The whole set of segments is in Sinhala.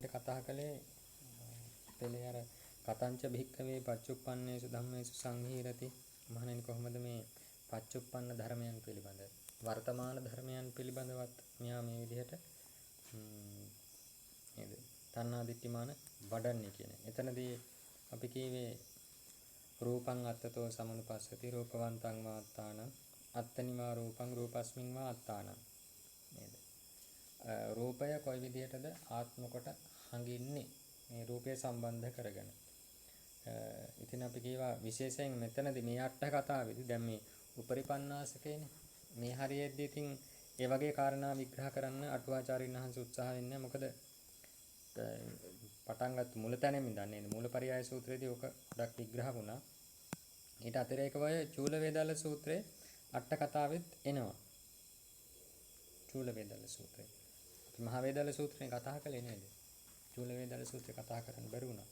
කතා කළේ පෙළේ අර කතංච භික්කවේ පච්චුප්පන්නේසු ධම්මේසු සංහිරති මහණෙනි කොහොමද මේ පච්චුප්පන්න ධර්මයන් පිළිබඳ වර්තමාන ධර්මයන් පිළිබඳවත් මෙයා මේ විදිහට නේද තණ්හා දිට්ඨිමාන වඩන්නේ කියන. එතනදී අපි කියවේ රූපං අත්තතෝ සමනුපස්සති රූපවන්තං වාත්තානං අත්තනිවා රූපං රූපස්මින් වාත්තානං නේද. රූපය කොයි විදිහටද ආත්ම කොට හංගින්නේ මේ රූපය සම්බන්ධ කරගෙන. ඉතින් අපි කියවා විශේෂයෙන් මෙතනදී මේ අට කතාවේදී දැන් මේ උපරිපන්නාසකේනේ මේ හරියෙද්දී ඉතින් ඒ වගේ කාරණා විග්‍රහ කරන්න අටුවාචාරින් වහන්සේ උත්සාහ වෙන්නේ. මොකද පටන් ගත්ත මුල තැනෙම ඉඳන්නේ මූලපරියාය සූත්‍රයේදී ඔක ගොඩක් විග්‍රහ වුණා. ඊට අතිරේකව චූල වේදාල සූත්‍රයේ අට කතාවෙත් එනවා. චූල වේදාල සූත්‍රය. අපි මහ වේදාල සූත්‍රයෙන් කතා කළේ නේද? චූල වේදාල සූත්‍රය කතා කරන්න බැරි වුණා.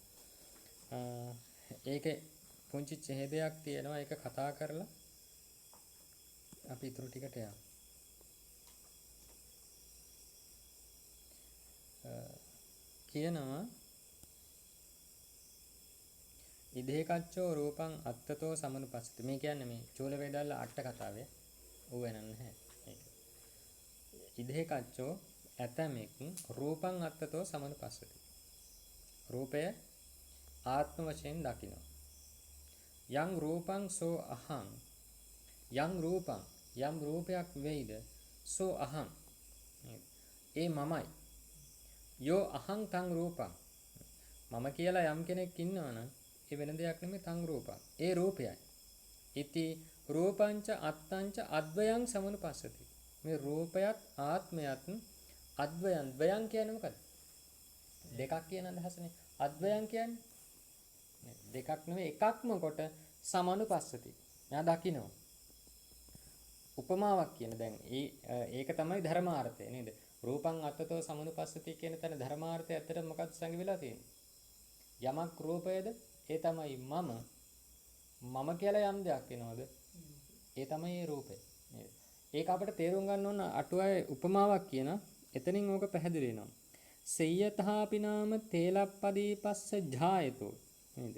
ඒකේ පුංචි ඡේදයක් තියෙනවා. ඒක කතා කරලා අපි ඊටු ටිකට යමු. කියනවා ඉදේකච්චෝ රූපං අත්තතෝ සමනුපස්සති. මේ කියන්නේ මේ චූල වේදාල අට කතාවේ ඌ වෙනන්නේ නැහැ. ඒක. ඉදේකච්චෝ ඇතමෙක් රූපං අත්තතෝ සමනුපස්සති. රූපය ආත්ම වශයෙන් දකිනවා. යම් රූපං සෝ අහං යම් රූපං යම් රූපයක් වෙයිද සෝ අහං ඒ මමයි. යෝ අහං තං රූපං මම කියලා යම් කෙනෙක් ඉන්නවනම් ඒ වෙන දෙයක් නෙමෙයි තං රූපං ඒ රූපයයි. ඉති රූපංච අත්තංච අද්වයං සමනුපස්සති. මේ රූපයත් ආත්මයත් අද්වයන් ද්වයන් කියන්නේ මොකද? දෙකක් කියන අදහසනේ. අද්වයන් කියන්නේ දෙකක් නෙවෙයි එකක්ම කොට සමනුපස්සති. යා දකින්න. උපමාවක් කියන දැන් ඒක තමයි ධර්මාර්ථය නේද? රූපං අත්තතෝ සමනුපස්සති කියන තැන ධර්මාර්ථය ඇත්තට මොකක්ද සංගි වෙලා තියෙන්නේ? යමක් රූපයද ඒ තමයි මම කියලා යම් දෙයක් වෙනවද? ඒ තමයි ඒ රූපය නේද? ඒක අපිට තේරුම් ගන්න ඕන අටුවාවේ උපමාවක් කියන. එතනින් ඕක පැහැදිලි වෙනවා. සෙය්‍යතාපිනාම තේලප්පදීපස්ස ජායතෝ නේද?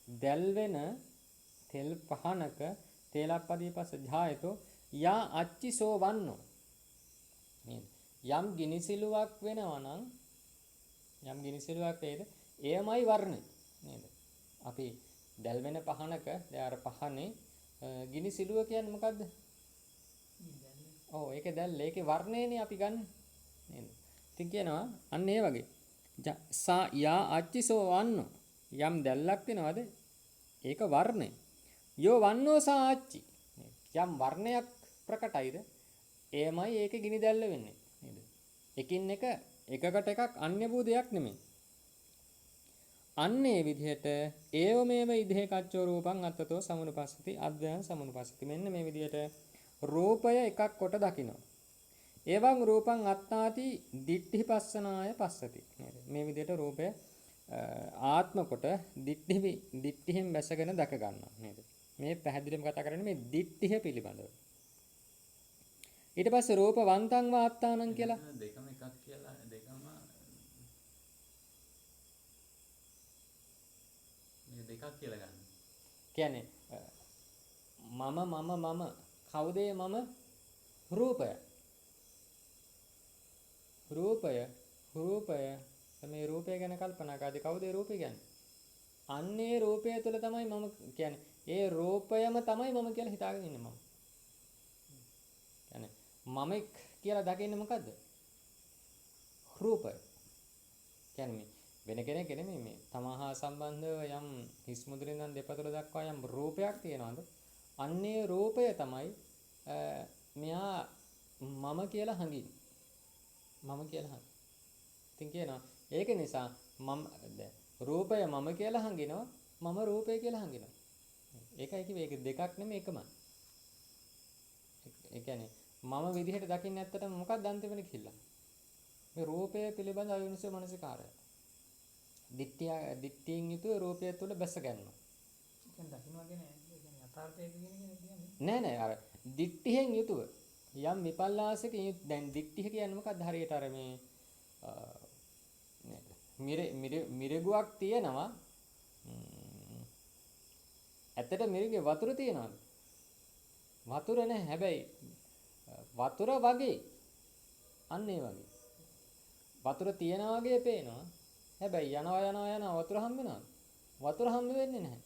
දැල් වෙන තෙල් පහනක තේලප්පදීපස්ස ජායතෝ යා අච්චිසෝ වන්නෝ නේද? යම් ගිනිසිලුවක් වෙනවා නම් යම් ගිනිසිලුවක් වේද එයමයි වර්ණය නේද? අපි දැල් වෙන පහනක දැන් අර පහනේ ගිනිසිලුව කියන්නේ මොකද්ද? ඔව් ඒකේ දැල් ඒකේ වර්ණයනේ අපි ගන්න නේද? ඉතින් කියනවා අන්න ඒ වගේ සා යා අච්චිසෝ වන්නෝ යම් දැල්ලක් වෙනවද ඒක වර්ණය. යෝ වන්නෝ සා අච්චි යම් වර්ණයක් ප්‍රකටයිද එයමයි ඒකේ ගිනි දැල්ල වෙන්නේ නේද? එකින් එක එකකට එකක් අන්‍ය වූ දෙයක් නෙමෙයි. අන්නේ විදිහට ඒව මේව ඉදේ කච්චෝ රූපං අත්තතෝ සමනුපස්සති අද්වයං සමනුපස්සති. මෙන්න මේ විදිහට රූපය එකක් කොට දකිනවා. එවං රූපං අත්තාති දිට්ඨිපස්සනාය පස්සති නේද? මේ විදිහට රූපය ආත්ම කොට දිට්ඨියෙන් බැසගෙන දැක ගන්නවා නේද? මේ පැහැදිලිවම කතා කරන්නේ මේ දිට්ඨිය පිළිබඳව. ඊට පස්සේ රූපවන්තං වාත්තානං කියලා දෙකම එකක් කියලා දෙකම මේ දෙකක් කියලා ගන්න. කියන්නේ මම කවුද මම? රූපය මේ රූපය ගැන කල්පනා කරද්දී කවුද ඒ රූපය කියන්නේ? අන්නේ රූපය තුළ තමයි මම කියන්නේ. ඒ රූපයම තමයි මම කියලා හිතාගෙන ඉන්නේ මම. කියන්නේ මමෙක් කියලා දකින්නේ මොකද්ද? රූපය. කියන්නේ වෙන කෙනෙක් නෙමෙයි මේ තමහා සම්බන්ධව යම් හිස් මුදුරින් ඉඳන් දෙපතුල දක්වා යම් රූපයක් තියෙනවද? අන්නේ රූපය තමයි මෙයා මම කියලා හංගින්නේ. මම කියලා හංග. ඉතින් කියනවා ඒක නිසා මම රූපය මම කියලා හංගිනවා මම රූපය කියලා හංගිනවා. ඒකයි කිව්වේ ඒක දෙකක් නෙමෙයි එකමයි. ඒ කියන්නේ මම විදිහට දකින්න ඇත්තටම මොකක්ද අන්තිමට කිහිල්ලා? මේ රූපය පිළිබඳ අයෝනිසෝ මනසිකාරය. දිට්ඨියෙන් යුතුව රූපය තුළ බැස ගන්නවා. ඒක දකින්නවා කියන්නේ යථාර්ථයක කියන්නේ නෑ අර දිට්ඨියෙන් යුතුව යම් විපල්ලාසක දැන් දිට්ඨිය කියන්නේ මොකක්ද? හරියට අර මේ මිරිගුවක් තියෙනවා. ඇත්තට මිරිගේ වතුර තියනවාද? වතුර නැහැ. හැබැයි වතුර වගේ. අන්න ඒ වගේ. වතුර තියනා වගේ පේනවා. හැබැයි යනවා වතුර හම්බ වෙනවද? වතුර හම්බ වෙන්නේ නැහැ.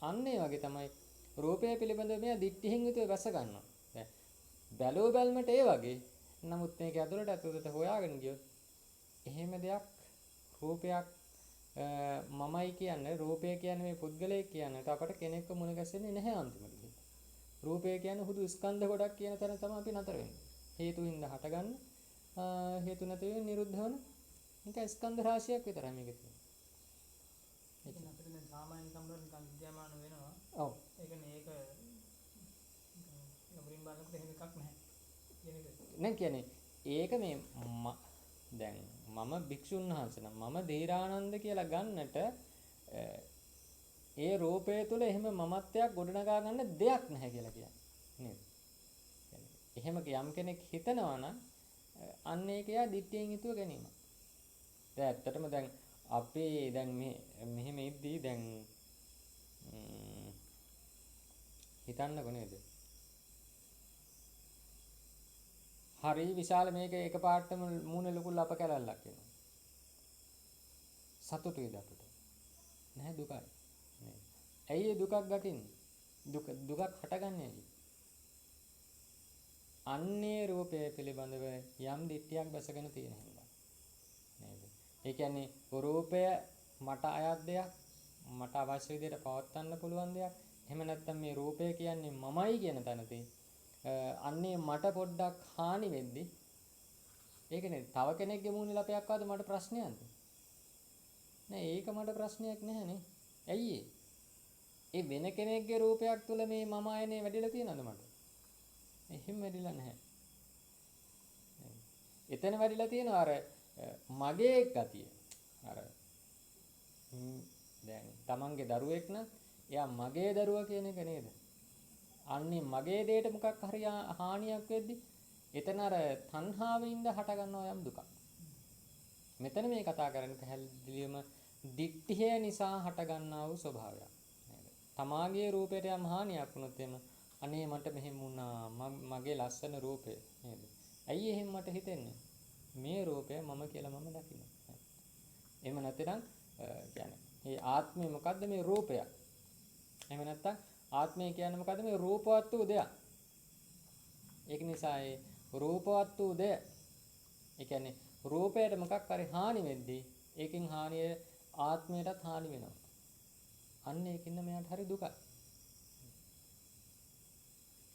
අන්න ඒ වගේ තමයි රූපය පිළිබඳව මෙයා දිට්ඨියෙන් යුතුව වැස ගන්නවා. දැන් බැලුව බැලමට ඒ වගේ. නමුත් මේක ඇතුළට හොයාගෙන ගියොත් එහෙම දෙයක් රූපයක් මමයි කියන්නේ රූපය කියන්නේ මේ පුද්ගලයෙක් කියන්නේ අපට කෙනෙක්ව මුණ ගැසෙන්නේ නැහැ අන්තිමට. රූපය කියන්නේ හුදු ස්කන්ධ ගොඩක් කියන තැන තමයි අපි නතර වෙන්නේ. හේතුින්ද හටගන්න හේතු නැති වෙන නිරුද්ධ වෙන නික ස්කන්ධ රාශියක් විතරයි මේක තියෙන්නේ. ඒක අපිට දැන් සාමාන්‍ය සම්බන්ධ නිකන් විද්‍යාමාන වෙනවා. ඔව්. ඒ කියන්නේ ඒක නබරින් බලනකොට එහෙම එකක් නැහැ. කියන එක. නේ කියන්නේ ඒක මේ දැන් මම භික්ෂුන් වහන්සේ නම් මම ධීරානන්ද කියලා ගන්නට ඒ රූපය තුල එහෙම මමත්වයක් ගොඩනගා ගන්න දෙයක් නැහැ කියලා කියන්නේ නේද? එහෙම යම් කෙනෙක් හිතනවා නම් අන්න ඒක යා දිට්ඨියෙන් හිතුව ගැනීම. දැන් ඇත්තටම දැන් අපි දැන් මෙහෙම ඉද්දී දැන් හිතන්නකො නේද? හරි විශාල මේක එකපාරටම මූණේ ලොකු ලප කැලල්ලක් එනවා. සතුටුයිද අපිට? නැහැ දුකයි. නේද? ඇයි ඒ දුකක් දකින්නේ? දුකක් හටගන්නේ ඇයි? අන්නේ රූපය පිළිබඳව යම් දිට්ඨියක් බැසගෙන තියෙන හින්දා. නේද? ඒ කියන්නේ රූපය මට අයත් දෙයක්, මට අවශ්‍ය විදිහට පවත්වන්න පුළුවන් දෙයක්. එහෙම නැත්නම් මේ රූපය කියන්නේ මමයි කියන තැනදී අන්නේ මට පොඩ්ඩක් හානි වෙද්දි ඒකනේ තව කෙනෙක්ගේ මූණේ ලපයක් ආවද මට ප්‍රශ්නයක්ද? නෑ ඒක මට ප්‍රශ්නයක් නැහැනේ. ඇයි ඒ වෙන කෙනෙක්ගේ රූපයක් තුල මේ මම ආයනේ වැඩිලා තියෙනවද මට? එහෙම වැඩිලා නැහැ. එතන වැඩිලා තියෙනවා අර මගේ ගතිය. අර දැන් තමන්ගේ දරුවෙක් නම් එයා මගේ දරුවා කියන එක නේද? අන්නේ මගේ දෙයට මොකක් හරි හානියක් වෙද්දි එතන අර තණ්හාවෙන්ද හට ගන්නවා යම් දුකක්. මෙතන මේ කතා කරන්නේ පැහැදිලිවම දික්ඨිය නිසා හට ගන්නා වූ ස්වභාවයක්. නේද? තමාගේ රූපයට යම් හානියක් වුණොත් එම අනේ මට මෙහෙම වුණා මගේ ලස්සන රූපය නේද? ඇයි එහෙම මට හිතෙන්නේ? මේ රූපය මම කියලා මම දකින්න. එහෙම නැත්නම් කියන්නේ මේ ආත්මය මොකද්ද මේ රූපය? එහෙම නැත්නම් ආත්මය කියන්නේ මොකද්ද මේ රූපවත් වූ දෙයක්? ඒක නිසා ඒ රූපවත් වූ දෙය ඒ කියන්නේ රූපයට මොකක් හරි හානි වෙද්දී ඒකෙන් හානිය ආත්මයටත් හානි වෙනවා. අන්න ඒකින්ද මෙයාට හරි දුකයි.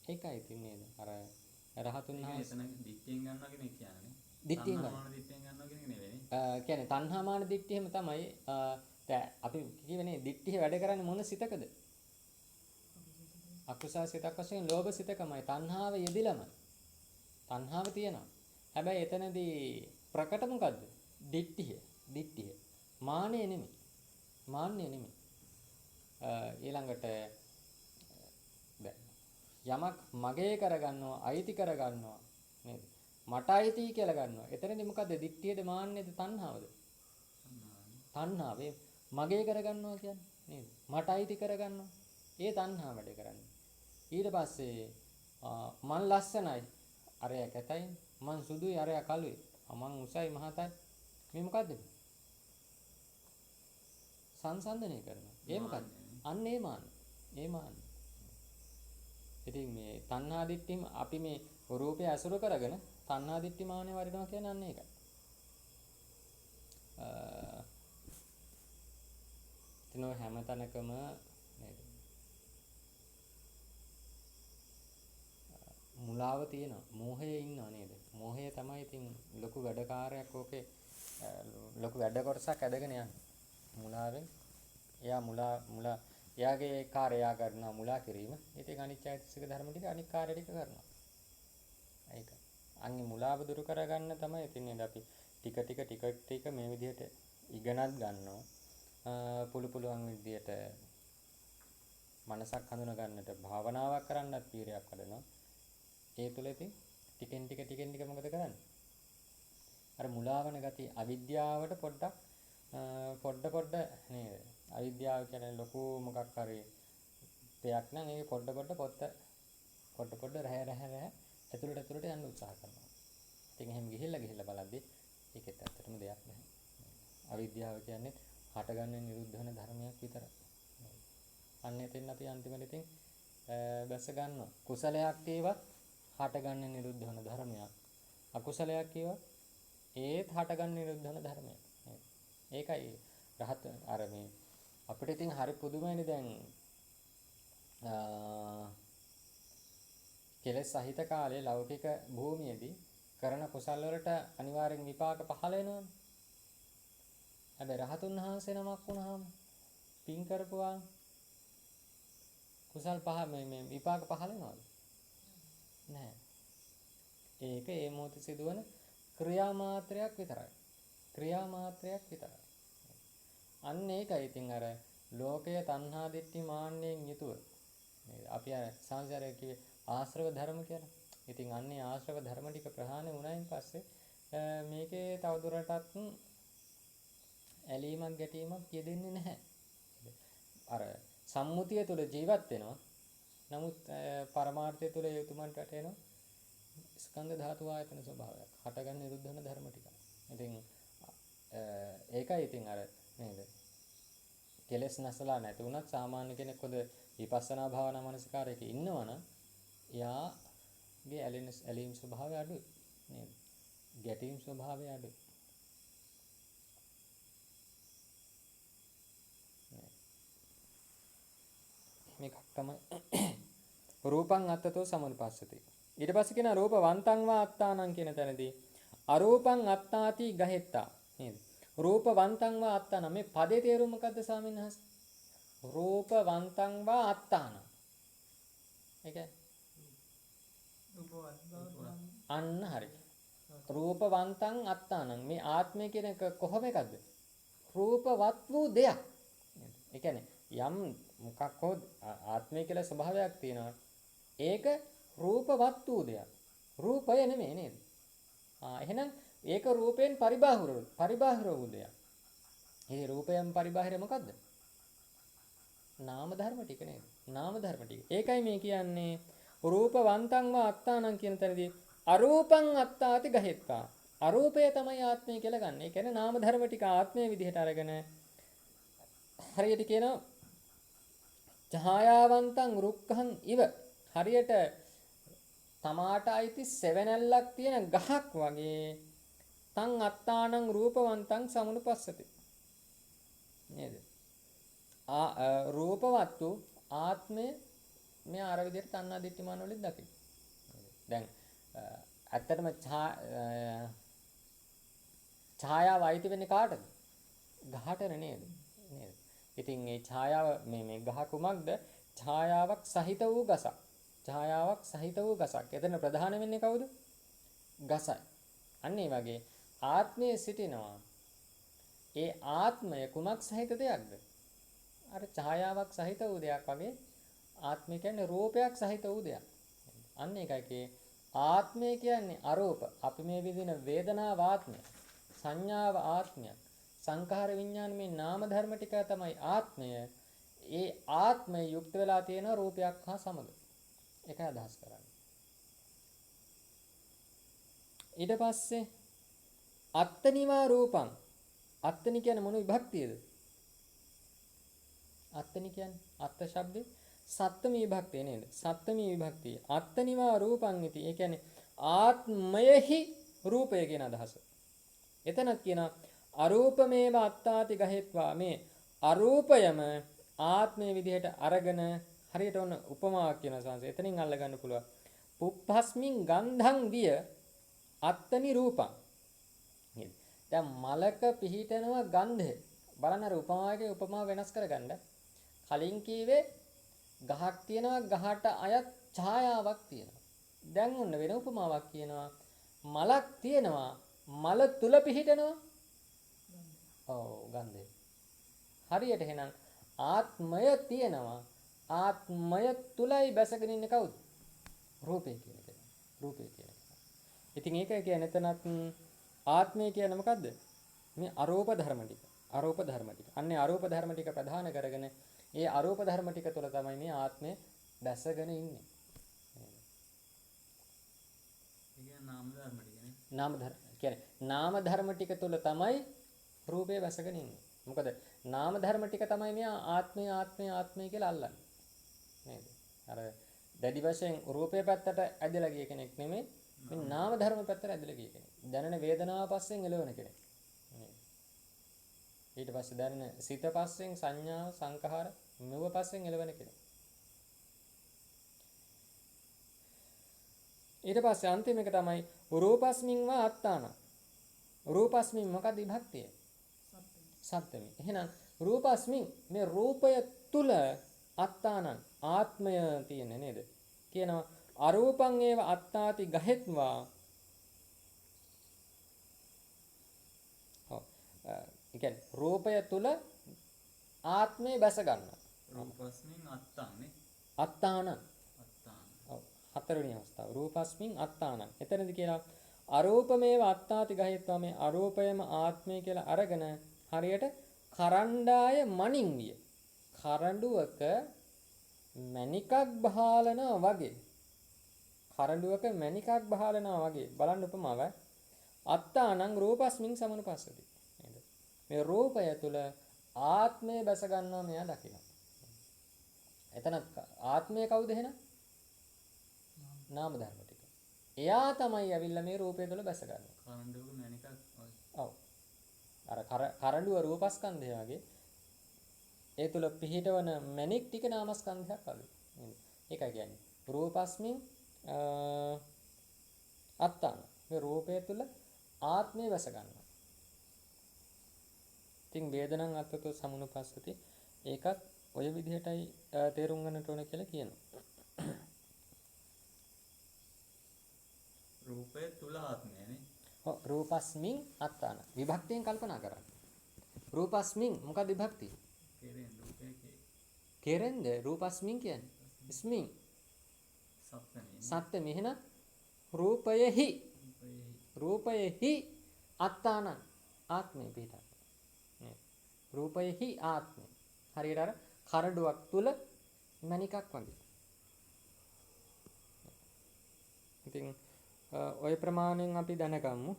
ඒකයි ඉතින් නේද? අර රහතුන් වහන්සේ එතන දිට්ඨියෙන් ගන්නවා කියන එක කියන්නේ. දිට්ඨියෙන් ගන්න. තණ්හාමාන දිට්ඨියෙන් ගන්නවා කියන එක නෙවෙයි. කියන්නේ තණ්හාමාන දිට්ඨියම තමයි දැන් අපි කියවනේ දිට්ඨිය වැඩ කරන්නේ මොන සිතකද? අකුසල සිතක් වශයෙන් ලෝභ සිතකමයි තණ්හාව යෙදිලම. තණ්හාව තියෙනවා. හැබැයි එතනදී ප්‍රකට මොකද්ද? දිට්ඨිය. මානෙ නෙමෙයි. ඊළඟට යමක් මගේ කරගන්නවා අයිති කරගන්නවා නේද? මට අයිති කියලා ගන්නවා. එතනදී මොකද්ද? දිට්ඨියද මාන්නේද තණ්හාවද? තණ්හාවේ මගේ කරගන්නවා කියන්නේ නේද? මට අයිති කරගන්නවා. ඒ තණ්හාව වැඩ කරන්නේ. ඊට පස්සේ මං ලස්සනයි. අරයා කැතයි. මං සුදුයි. අරයා කළුයි. මං උසයි මහතයි. මේ මොකද්ද? සංසන්දනය කරනවා. ඒ මොකද්ද? අන්න ඒ මාන්න. ඉතින් මේ තණ්හා දිට්ඨියම අපි මේ රූපය අසුර කරගෙන තණ්හා දිට්ඨි මානෙ වරිනවා කියන්නේ අන්න ඒකයි. එතන හැම තැනකම නේද? මුලාව තියෙනවා. මෝහය ඉන්නවා නේද? මෝහය තමයි ඉතින් ලොකු වැඩකාරයක් ඕකේ ලොකු වැඩ කොටසක් ඇදගෙන යන්නේ. මුලාවෙන් එයා එයාගේ කාර්යය කරනවා මුලා කිරීම. ඉතින් අනිත් චෛතසික ධර්ම ටික අනිත් කාර්ය ටික කරනවා. ඒක. අන්නේ මුලාව දුරු කරගන්න තමයි ඉතින් නේද අපි ටික මේ විදිහට ඉගෙනත් ගන්නවා. පුළුවන් විදිහට මනසක් හඳුනා ගන්නට භාවනාවක් කරන්නත් පීරයක් වඩනවා. ඒ තුළ ඉතින් ටිකෙන් ටික මොකද කරන්නේ? අර මුලාවන ගතිය අවිද්‍යාවට පොඩ්ඩක් පොඩ නේද? අවිද්‍යාව කියන්නේ ලොකු මොකක් හරි දෙයක් නම් ඒක පොඩ රැහැ ඇතුළට යන්න උත්සාහ කරනවා. ඉතින් එහෙම ගිහිල්ලා බලද්දි ඒකෙත් ඇත්තටම දෙයක් නැහැ. අවිද්‍යාව කියන්නේ හටගන්න නිරුද්ධ වෙන ධර්මයක් විතරයි. අන්න එතෙන් අපි අන්තිමට ඉතින් බැස ගන්නවා. කුසලයක් ඒවත් හටගන්න නිරුද්ධ වෙන ධර්මයක්. අකුසලයක් ඒවත් ඒත් හටගන්න නිරුද්ධ වෙන ධර්මයක්. ඒකයි රහත් අර මේ අපිට ඉතින් හරි පුදුමයිනේ දැන් කෙලෙස් සහිත කාලේ ලෞකික භූමියේදී කරන කුසල් වලට අනිවාර්යෙන් විපාක පහළ වෙනවනේ. හැබැයි රහතුන් වහන්සේ නමක් වුණාම පින් කරපුවා කුසල් මේ විපාක පහළ වෙනවද? නැහැ. ඒක ඒ මොහොතේ සිදුවන ක්‍රියා මාත්‍රයක් විතරයි. අන්න ඒකයි ඉතින් අර ලෝකයේ තණ්හා දිට්ඨි මාන්නයෙන් යුතුව නේද? අපි අර සංසාරයේ කිව්වේ ආශ්‍රව ධර්ම කියලා. ඉතින් අන්නේ ආශ්‍රව ධර්ම ටික ප්‍රහාණය වුණායින් පස්සේ මේකේ තවදුරටත් ඇලීමක් ගැටීමක් යෙදෙන්නේ නැහැ. අර සම්මුතිය තුළ ජීවත් වෙනවා. නමුත් පරමාර්ථය තුළ ඒ උතුමන්ට වැටෙනවා ස්කන්ධ ධාතු ආයතන ස්වභාවයක්. හටගන්න නිරුද්ධ වෙන ධර්ම ටික. ඉතින් ඒකයි ඉතින් අර නේද? කෙලස් නැසලා නැති වුණත් සාමාන්‍ය කෙනෙක් හොඳ විපස්සනා භාවනා මනසිකාරයක ඉන්නවනම් එයාගේ ඇලීම් ස්වභාවය අඩුයි නේද? ගැටීම් ස්වභාවය අඩුයි. මේකක් තමයි රූපං අත්තතෝ සමුපස්සති. ඊට පස්සේ කියන රූපවන්තං වා අත්තානං කියන තැනදී අරූපං අත්තාති ගහෙත්තා නේද? රූපවන්තං වා අත්තාන මේ පදේ තේරුම මොකද්ද ස්වාමීන් වහන්සේ? රූපවන්තං වා අත්තාන. ඒක අන්න හරි. රූපවන්තං අත්තානං මේ ආත්මය කියන එක කොහොම එකක්ද? රූපවත් වූ දෙයක්. ඒ කියන්නේ යම් මොකක් හෝ ආත්මය කියලා ස්වභාවයක් තියෙනවා. ඒක රූපවත් වූ දෙයක්. රූපය නෙමෙයි නේද? එහෙනම් ඒක රූපයෙන් පරිබාහිර වූ දෙයක්. ඒ රූපයෙන් පරිබාහිර මොකද්ද? නාම ධර්ම ටික නේද? නාම ධර්ම ටික. ඒකයි මේ කියන්නේ රූපවන්තං වා අත්තානං කියන තැනදී අරූපං අත්තාති ගහෙත්තා. අරූපය තමයි ආත්මය කියලා ගන්න. ඒ කියන්නේ නාම ධර්ම ටික ආත්මය විදිහට අරගෙන හරියට කියනවා ඡායාවන්තං රුක්ඛං ඉව. හරියට තමාට අයිති සෙවණැල්ලක් තියෙන ගහක් වගේ තං අත්තානං රූපවන්තං සමුපස්සති. නේද? රූපවත් වූ ආත්මය මේ අර විදිහට තණ්හා දිට්ඨිමාන වලින් දකින්න. දැන් ඇත්තටම ඡායාව අයිති වෙන්නේ කාටද? ගහට නේද? ඉතින් මේ ඡායාව මේ ගහ කුමක්ද? ඡායාවක් සහිත වූ ගසක්. ඡායාවක් සහිත වූ ගසක්. එතන ප්‍රධාන වෙන්නේ කවුද? ගසයි. අන්න ඒ වගේ ආත්මයේ සිටිනවා. ඒ ආත්මය කුමක් සහිත දෙයක්ද? අර ඡායාවක් සහිත වූ දෙයක් වගේ ආත්මය කියන්නේ රූපයක් සහිත වූ දෙයක්. අන්න ඒකයි ආත්මය කියන්නේ අරූප. අපි මේ විදින වේදනාව ආත්මය, සංඥාව ආත්මය, සංඛාර විඥාන මේ නාම ධර්ම ටික තමයි ආත්මය. ඒ ආත්මය යුක්ත වෙලා තියෙන රූපයක් හා සමග. ඒකයි අදහස් කරන්නේ. ඊට පස්සේ අත්තනිවා රූපං. අත්තනි කියන්නේ මොන විභක්තියද? අත්තනි කියන්නේ අත්ත ශබ්දේ සත්ත්වමී විභක්තිය නේද? සත්ත්වමී විභක්තිය. අත්තනිවා රූපං ඉති. ඒ කියන්නේ ආත්මයෙහි රූපය කියන අදහස. එතනත් කියනවා අරූපමේව අත්තාති ගහෙත්වා. මේ අරූපයම ආත්මයේ විදිහට අරගෙන හරියට ඔන්න උපමාවක් කියන සංස. එතනින් අල්ල ගන්න පුළුවන්. පුප්පස්මින් ගන්ධං විය අත්තනි රූපං. නේද? දැන් මලක පිහිටනවා ගන්ධය. බලන්න අර උපමාවකේ උපමාව වෙනස් කරගන්න. කලින් කීවේ ගහක් තියෙනවා, ගහට අයත් ඡායාවක් තියෙනවා. දැන් ඔන්න වෙන උපමාවක් කියනවා. මලක් තියෙනවා, මල තුල පිහිටනවා. ඔව් ගන්ධය. හරියට එහෙනම් ආත්මය තියෙනවා. ආත්මය තුලයි බැසගෙන ඉන්නේ කවුද? රූපය කියන එක. රූපය කියන එක. ඉතින් ඒක කියන්නේ එතනත් ආත්මය කියන්නේ මොකද්ද? මේ අරූප ධර්ම ටික. අරූප ධර්ම ටික. අන්නේ අරූප ධර්ම ටික ප්‍රධාන කරගෙන ඒ අරූප ධර්ම ටික තුළ තමයි මේ ආත්මය දැසගෙන ඉන්නේ. ඒ කියන්නේ නාම ධර්ම ටිකනේ. නාම ධර්ම කියන්නේ නාම ධර්ම ටික තුළ තමයි රූපේ වැසගෙන ඉන්නේ. මොකද නාම ධර්ම ටික තමයි මේ ආත්මය ආත්මය ආත්මය කියලා අල්ලන්නේ. නේද? අර දැඩි වශයෙන් රූපේ පැත්තට ඇදලා ගිය කෙනෙක් නෙමෙයි මේ නාම ධර්ම පැත්තට ඇදලා ගිය කෙනෙක්. දැනෙන වේදනාව පස්සෙන් එළවෙන කෙනෙක්. ඊට පස්සේ දැනෙන සිත පස්සෙන් සංඥාව සංඛාර මෙව පස්සෙන් එළවෙන කෙනෙක්. ඊට පස්සේ අන්තිම එක තමයි රූපස්මින් වා අත්තාන. රූපස්මින් මොකද විභක්තිය? සත්‍යමි. එහෙනම් රූපස්මින් මේ රූපය තුල අත්තානං ආත්මය තියෙන්නේ නේද? කියනවා අරූපං ඒව අත්තාති ගහෙත්වා. ඔව්. ඒ කියන්නේ රූපය තුල ආත්මය බැස ගන්නවා. රූපස්මින් අත්තානේ. අත්තානං. අත්තාන. ඔව්. හතරවෙනි අවස්ථාව. රූපස්මින් අත්තානං. එතනදී කියනවා අරූපමේව අත්තාති ගහෙත්වා මේ අරූපයම ආත්මය කියලා අරගෙන හරියට කරණ්ඩාය මනින් විය. කරඬුවක මණිකක් බහලනවා වගේ. කරඬුවක මණිකක් බහලනවා වගේ. බලන්න උපමාව. අත්තානං රූපස්මින් සමනුපස්සති. නේද? මේ රූපය තුල ආත්මය බැස ගන්නවා මෙයා දකිනවා. එතන ආත්මය කවුද එහෙනම්? නාම ධර්ම ටික. එයා තමයි ඇවිල්ලා මේ රූපය තුල බැස ගන්නවා. කරඬුවක මණිකක් වගේ. ඔව්. අර කරඬුව රූපස්කන්ධය වගේ ඒ තුල පිහිටවන මණික් ටික නාමස්කන්ධයක් වගේ. නේද? ඒකයි කියන්නේ. රූපස්මින් අත්තාන. මේ රූපය තුල ආත්මය වැස ගන්නවා. ඉතින් වේදනං අත්තතෝ සමුනුපස්සති. ඒකත් ඔය විදිහටයි තේරුම් ගන්නට ඕන කියලා කියනවා. රූපය තුල ආත්මයනේ. ඔව් රූපස්මින් අත්තාන. විභක්තියෙන් කල්පනා කරන්න. රූපස්මින් මොකද විභක්තිය? කෙරෙන් රූපයේ කෙරෙන්ද රූපස්මින් කියන්නේ. ස්මින් සත්‍යනේ. සත්‍ය මෙහෙන රූපයෙහි රූපයෙහි අත්තානං ආත්මය පිටා. නේ. රූපයෙහි ආත්මය. හරියට අර කරඬුවක් තුල මණිකක් වගේ. ඉතින් ඔය ප්‍රමාණයෙන් අපි දැනගමු.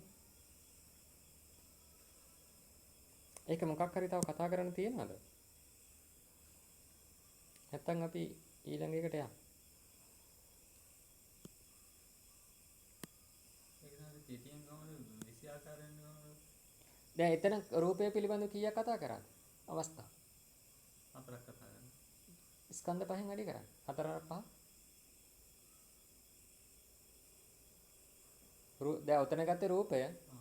ඒක මොකක් හරි තව කතා කරන්න තියෙනවද? නැත්තම් අපි ඊළඟ එකට යමු. ඒක තමයි පිටියෙන් ගමන 20 ආකාරයෙන් ගමන. දැන් එතන රූපය පිළිබඳව කීයක් කතා කරාද? අවස්ථා. හතරක් කතා කරනවා. ස්කන්ධ පහෙන් වැඩි කරන්නේ. 4 5. දැන් උතන ගත්තේ රූපය.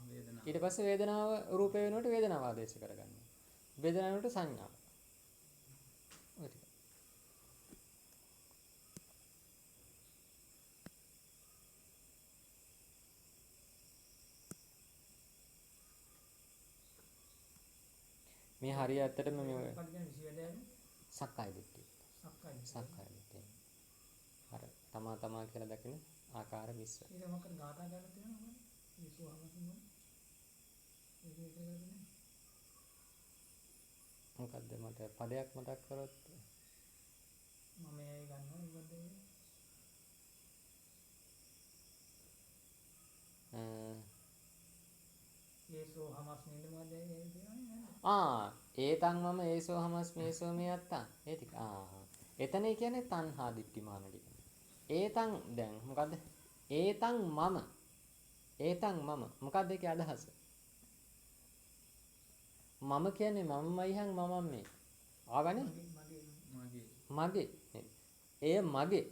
වේදනාව. ඊට පස්සේ වේදනාව රූපය වෙනුවට වේදනාව ආදේශ කරගන්නවා. වේදනාව වෙනුවට සංඥාව. ඔය ටික. මේ හරිය ඇත්තටම මේ මොකක්ද කියන්නේ 20 වැඩ සක්කාය දිට්ඨිය. සක්කාය. සක්කාය දිට්ඨිය. අර තමා කියලා දකින ආකාර 20. ඒක මොකක්ද ගාථා කරලා තියෙනවද? විසුවහමකින් ඒක කරලා තියෙනවා. මොකද්ද මට පදයක් මතක් කරොත් මම ඒ ගන්නවා මොකද ඒසෝ හමස්මින්ද මොකද ඒ කියන්නේ ඒතං මම ඒසෝ හමස්මි ඒසෝ මේ අත්තා ඒ ටික එතන කියන්නේ තණ්හා දිට්ඨිමාන ටික ඒතං දැන් මොකද්ද ඒතං මම මොකද්ද ඒකේ අදහස මම කියන්නේ මමමයි හං මමම් මේ ආවනේ මගේ එය මගේ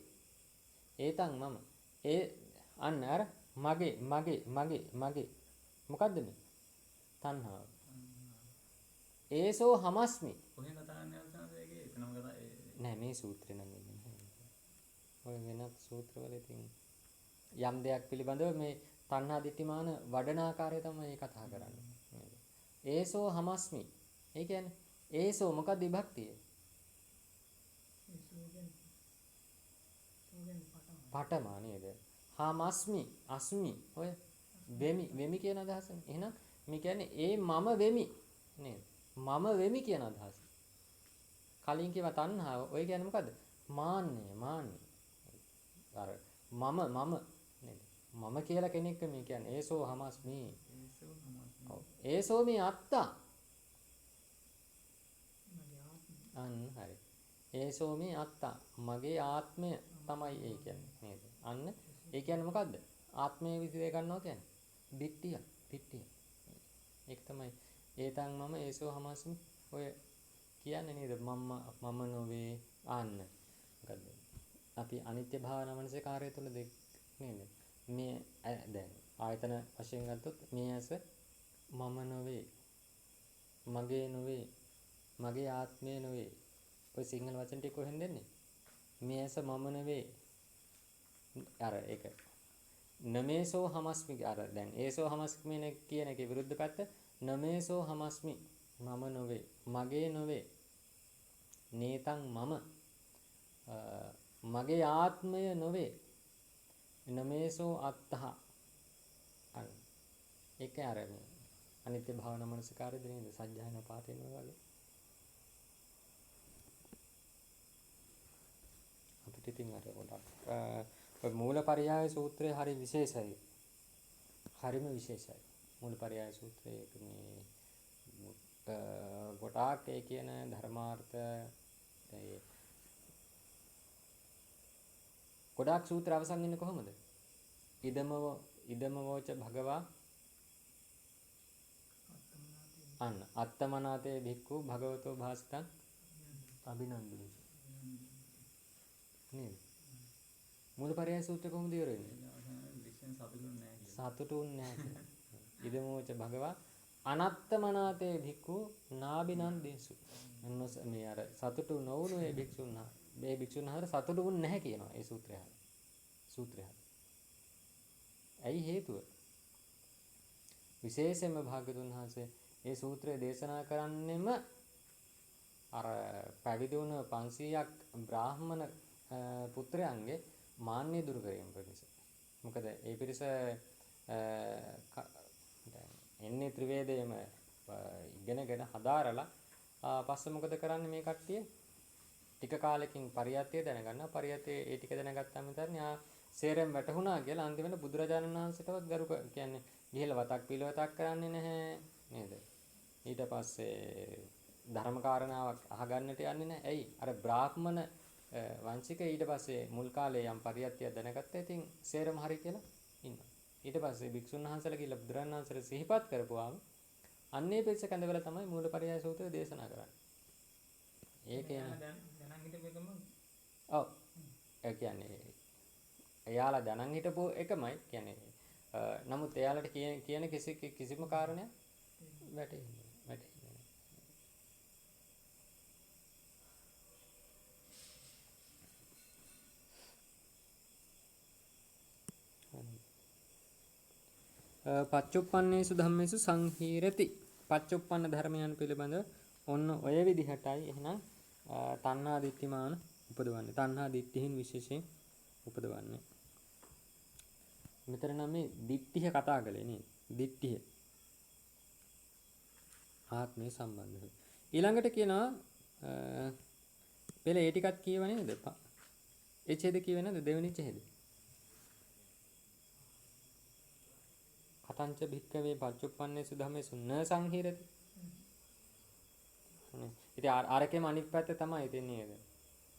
ඒතං මම ඒ අන්න අර මගේ මොකද්ද මේ තණ්හාව ඒසෝ හමස්මි කොහෙන් කතා කරන්නේ අවසානද ඒකේ එතනම කතා නෑ මේ සූත්‍රේ නම් නෙමෙයි ඔය වෙනත් සූත්‍රවල ඉතින් යම් දෙයක් පිළිබඳව මේ තණ්හා දිට්ඨිමාන වඩන ආකාරය තමයි කතා කරන්නේ ඒසෝ හමස්මි ඒ කියන්නේ ඒසෝ මොකක්ද විභක්තිය පඨමා නේද හමස්මි අස්මි ඔය වෙමි කියන අදහසනේ එහෙනම් මේ කියන්නේ ඒ මම වෙමි නේද මම වෙමි කියන අදහස. කලින් කියව තණ්හාව. ඔය කියන්නේ මොකද්ද? මාන්නේ. අර මම නේද? මම කියලා කෙනෙක් මේ කියන්නේ ඒසෝ හමස්මි. ඒසෝ හමස්මි. ඔව්. ඒසෝ මේ අත්තා. මගේ ආත්මය. අන්න හරි. ඒසෝ මේ අත්තා. මගේ ආත්මය තමයි ඒ කියන්නේ නේද? අන්න ඒ කියන්නේ මොකද්ද? ආත්මය විසිරේ ගන්නවා කියන්නේ. දිට්ඨිය. ඒක තමයි ඒතන් මම ඒසෝ හමස්මි ඔය කියන්නේ නේද? මම නොවේ අන්න. මොකද්ද? අපි අනිත්‍ය භාවනා මනසකාරය තුළ නේද? මේ දැන් ආයතන වශයෙන් ගත්තොත් මේ ඇස මම නොවේ. මගේ නොවේ. මගේ ආත්මය නොවේ. ඔය සිංහල වචන ටික කොහෙන්ද එන්නේ? මේ ඇස මම නොවේ. අර ඒක නමේසෝ හමස්මි අර දැන් ඒසෝ හමස්මි කියන එකේ විරුද්ධ පැත්ත නමේසෝ හමස්මි මම නොවේ. මගේ නොවේ. නේතං මම මගේ ආත්මය නොවේ. නමේසෝ අත්තහ අන්න ඒක අර අනිත්‍ය භාවනා මනසකාරයද නේද? සත්‍යයන පාඨේන වගේ අපිට ඉතින් අර පොඩක් මූලපරියාය සූත්‍රය හරි විශේෂයි. හරිම විශේෂයි. මූලපරියාය සූත්‍රයේ මේ ගොඩාක් ඒ කියන ධර්මාර්ථ ඒ ගොඩාක් සූත්‍ර අවසන් වෙන්නේ කොහොමද? ඉදමවෝච භගවා අන්න අත්තමනාතේ භික්ඛු භගවතෝ භාසිතං අභිනන්දනි නේද? මූලපරියාය සූත්‍රය කොහොමද ඉවර වෙන්නේ? විශ්ෙන් සතුටුුනේ නැහැ කියලා. සතුටුුනේ නැහැ. ඉදමෝච භගවා අනත්තමනාතේ භික්ඛු නාබිනන්දේසු. මේ අර සතුටු නොවුණු මේ භික්ෂුන් හතර සතුටු වුණ නැහැ කියනවා ඒ සූත්‍රය. ඇයි හේතුව? විශේෂයෙන්ම භාග්‍යවතුන් වහන්සේ ඒ සූත්‍රය දේශනා කරන්නෙම අර පැවිදි වුණ 500ක් බ්‍රාහ්මණ පුත්‍රයන්ගේ මාන්නය දුරු කිරීම පිණිස. මොකද ඒ පිරිස එන්නේ ත්‍රිවේදයේම ඉගෙනගෙන හදාරලා පස්සේ මොකද කරන්නේ මේ කට්ටිය? ටික කාලෙකින් පරියත්ය දැනගන්නවා. පරියත්යේ ඒ ටික දැනගත්තාම විතරනේ සේරම වැටහුණා කියලා අන්තිමට බුදුරජාණන් වහන්සේටවත් ගරු කියන්නේ ගිහිල්ලා වතක් පිළිවෙතක් කරන්නේ නැහැ නේද? ඊට පස්සේ ධර්ම කාරණාවක් අහගන්නට යන්නේ නැහැ. ඇයි? අර බ්‍රාහ්මණ වංශික ඊට පස්සේ මුල් කාලේ යම් පරියත්තියක් දැනගත්තා. ඉතින් සේරම හරි කියලා ඉන්නවා. ඊට පස්සේ භික්ෂුන් වහන්සේලා ගිහිල්ලා බුදුරජාණන් වහන්සේට සිහිපත් කරපුවාම අන්නේ පිරිස කැඳවලා තමයි මූලපරියාය සූත්‍රය දේශනා කරන්නේ. ඒකේ දැනන් හිටපෙකම ඔව්. ඒ කියන්නේ එයාලා දැනන් හිටපු එකමයි කියන්නේ. නමුත් එයාලට කියන කිසිම කාරණයක් වැටෙන්නේ නැහැ. පච්චුප්පන්නේසු ධම්මේසු සංහීරති. පච්චුප්පන්න ධර්මයන් පිළිබඳ ඔන්න ඔය විදිහටයි එහෙනම් තණ්හා දිට්ඨිමාන උපදවන්නේ. තණ්හා දිට්ඨිහින් විශේෂයෙන් උපදවන්නේ. මෙතන නම් මේ දිට්ඨිය කතා කළේ නේ. දිට්ඨිය. ආත්මය සම්බන්ධව. ඊළඟට කියනවා පෙළ ඒ ටිකත් කියව නේද? ඒ ඡේද කියව නේද? දෙවෙනි ඡේද. කතංච භික්ඛවේ පච්චුප්පන්නේසු ධම්මේසු න සංහිරති. ඉතින් අරකෙම අනිත් පැත්ත තමයි තියන්නේ.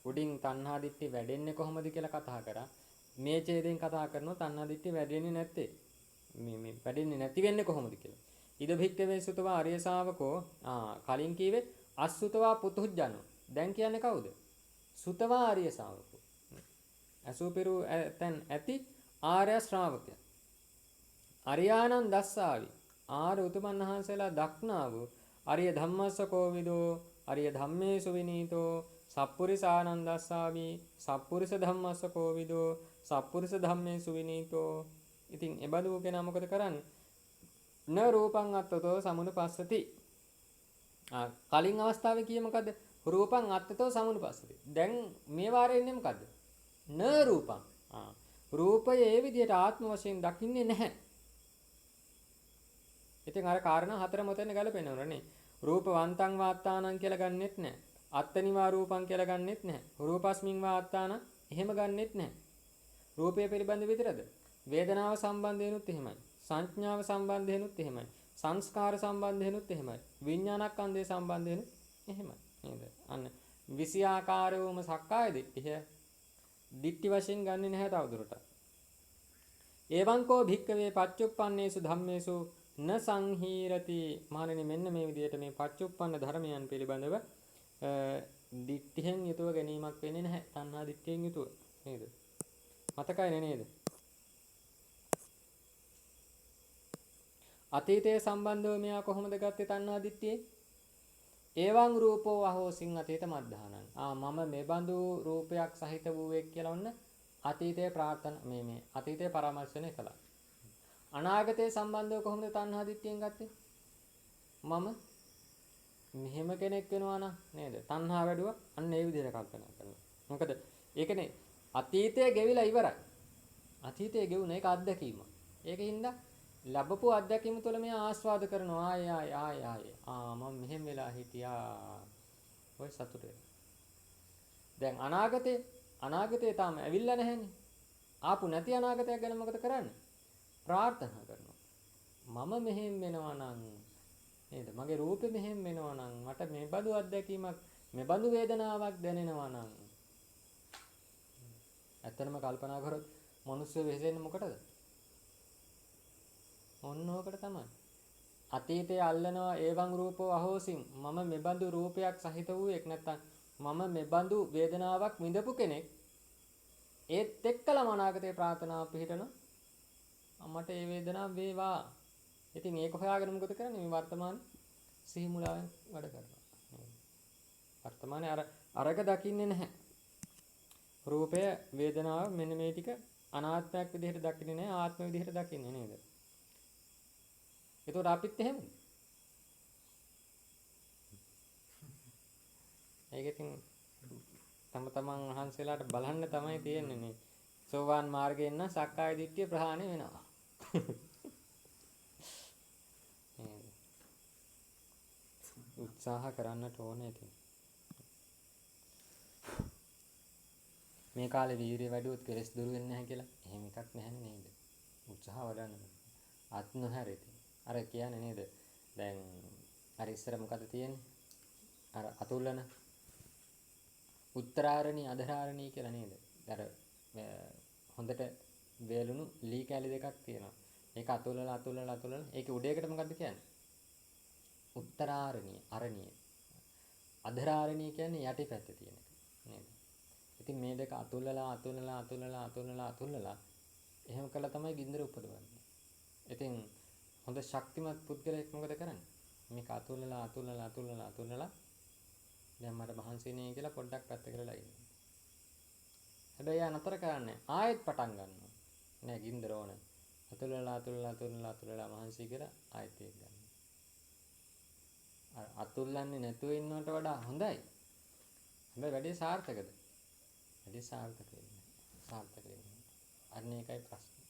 උඩින් තණ්හා දිට්ඨි වැඩෙන්නේ කොහොමද කියලා කතා කරා. මේ ඡේදයෙන් කතා කරනවා තණ්හා දිට්ඨි වැඩෙන්නේ නැත්තේ. මේ වැඩෙන්නේ නැති වෙන්නේ කොහොමද කියලා. ඉද භික්ඛවේ සුතවා ආර්ය ශාවකෝ කලින් කීවේ අසුතවා පුතුජ්ජනෝ. දැන් කියන්නේ කවුද? සුතවා ආර්ය ශාවකෝ. අසුපිරු තැන් ඇති ආර්ය ශ්‍රාවකයා. අරියානං දස්සාවි. ආර්ය උතුමන් වහන්සේලා දක්නා වූ අරිය ධම්මස්ස කෝවිදෝ අරිය ධම්මේසු විනීතෝ සප්පුරිසානං දස්සාවි. සප්පුරිස ධම්මස්ස කෝවිදෝ සප්පුරිස ධම්මේසු විනීතෝ. ඉතින් එබඳු කෙනා මොකද කරන්නේ? න රූපං අත්තතෝ සමුනුපස්සති. කලින් අවස්ථාවේ කියේ මොකද්ද? රූපං අත්තතෝ සමුනුපස්සති. දැන් මේ වාරේ ඉන්නේ මොකද්ද? න රූපං. රූපය ඒ විදිහට ආත්ම වශයෙන් දකින්නේ නැහැ. ඉතින් අර කාරණා හතර මොතෙන් ගැලපෙන්න ඕනනේ. රූපවන්තං වාත්තානං කියලා ගන්නෙත් නැහැ. අත්තනිවා රූපං කියලා ගන්නෙත් නැහැ. රූපස්මින් වාත්තාන එහෙම ගන්නෙත් නැහැ. රූපය පිළිබඳ විතරද? වේදනාව සම්බන්ධයෙන්ුත් එහෙමයි. සංඥාව සම්බන්ධයෙන්ුත් එහෙමයි. සංස්කාර සම්බන්ධයෙන්ුත් එහෙමයි. විඥානස්කන්ධය සම්බන්ධයෙන්ුත් එහෙමයි. නේද? අන්න 20 ආකාරවම සක්කාය දිට්ඨිය දිට්ඨි වශයෙන් ගන්නෙ නැහැ තවදුරටත්. එවංකෝ භික්කවේ පච්චුප්පන්නේසු ධම්මේසු න සංහීරති. මහණෙනි මෙන්න මේ විදිහට මේ පච්චුප්පන්න ධර්මයන් පිළිබඳව දිට්ඨියෙන් යුතුව ගැනීමක් වෙන්නේ නැහැ. තණ්හා දිට්ඨියෙන් යුතුව. නේද? මතකයිනේ නේද? අතීතයේ සම්බන්ධව මෙයා කොහොමද ගත්තේ තණ්හා දිට්ඨියේ? එවං රූපෝ අහෝසින් අතීත මද්ධානං. මම මෙබඳු රූපයක් සහිත වූවෙක් කියලා ඔන්න අතීතයේ ප්‍රාර්ථනා මේ අතීතයේ පරාමර්ශනය කළා. අනාගතයේ සම්බන්ධව කොහොමද තණ්හා දිට්ඨියෙන් ගත්තේ? මම මෙහෙම කෙනෙක් වෙනවා නම් නේද? තණ්හා වැඩුවා. අන්න ඒ විදිහට කල්පනා කරනවා. මොකද ඒකනේ අතීතයේ ගෙවිලා ඉවරයි. අතීතයේ ගෙවුන එක අත්දැකීම. ඒකින්ද ලැබපු අත්දැකීම තුළ මෙයා ආස්වාද කරනවා ආය මම මෙහෙම වෙලා හිටියා. ඔය සතුට වෙනවා. දැන් අනාගතේ තාම ඇවිල්ලා නැහැනේ. ආපු නැති අනාගතයක් ගැන මොකද කරන්නේ? ප්‍රාර්ථනා කරනවා. මම මෙහෙම වෙනවා නම් නේද? මගේ රූපෙ මෙහෙම වෙනවා නම් මට මේ බඳු අත්දැකීමක් මේ බඳු වේදනාවක් දැනෙනවා නම් ඇත්තටම කල්පනා කරොත් මිනිස්සු වෙහෙසෙන්නේ මොකටද? ඔන්න ඕකට තමයි. අතීතයේ අල්ලනවා ඒවං රූපෝ අහෝසින් මම මෙබඳු රූපයක් සහිත වූ එක් නැත්තම් මම මෙබඳු වේදනාවක් විඳපු කෙනෙක් ඒත් එක්කලම අනාගතේ ප්‍රාර්ථනාව පිහිටන මට ඒ වේදනාව වේවා. ඉතින් ඒක හොයාගෙන මොකද කරන්නේ? මේ වර්තමාන සිහි මුලාවෙන් වැඩ කරනවා. වර්තමානයේ අරක දකින්නේ නැහැ. රූපය වේදනාව මෙන්න මේ ටික අනාත්මයක් විදිහට දකින්නේ නැහැ, ආත්ම විදිහට දකින්නේ නේද? ඒතකොට අපිත් එහෙමද? ඒක ඉතින් තමන් වහන්සේලාට බලන්න තමයි තියෙන්නේ නේ. සෝවාන් මාර්ගයෙන් නම් සක්කාය දිට්ඨිය ප්‍රහාණය වෙනවා. උත්සාහ කරන්නට ඕනේ ඉතින්. මේ කාලේ වීරිය වැඩුවොත් කෙලස් දුරු වෙන්නේ නැහැ කියලා එහෙම එකක් නැහැ නේද? උත්සාහ වඩන්න. අත් නොහැර ඉතින්. අර කියන්නේ නේද? දැන් අර ඉස්සර මොකද තියෙන්නේ? අර අතුල්ලන උත්තරාරණී අධරාරණී කියලා නේද? අර හොඳට වේලුණු ලී කැලි දෙකක් තියෙනවා. ඒක අතුල්ලලා ඒකේ උඩේකට මොකද්ද කියන්නේ? උත්තරාරණී අරණිය. අධරාරණී කියන්නේ යටිපැත්තේ තියෙන එක නේද? ඉතින් මේ දෙක අතුල්ලලා එහෙම කළා තමයි ගින්දර උපදවන්නේ. ඉතින් හොඳ ශක්තිමත් පුද්ගලයෙක් මොකද කරන්නේ? මේක අතුල්ලලා දැන් මට මහන්සි නේ කියලා පොඩ්ඩක් පැත්ත කරලා ඉන්නවා. හැබැයි ආ නතර කරන්නේ ආයෙත් පටන් ගන්නවා. නෑ ගින්දර ඕන. අතුල්ලලා මහන්සි කියලා ආයෙත් ඒක ගන්නවා. අර අතුල්ලන්නේ නැතුව ඉන්නවට වඩා හොඳයි. හැබැයි වැඩේ සාර්ථකද? වැඩේ සාර්ථක වෙන්නේ. අන්න ඒකයි ප්‍රශ්නේ.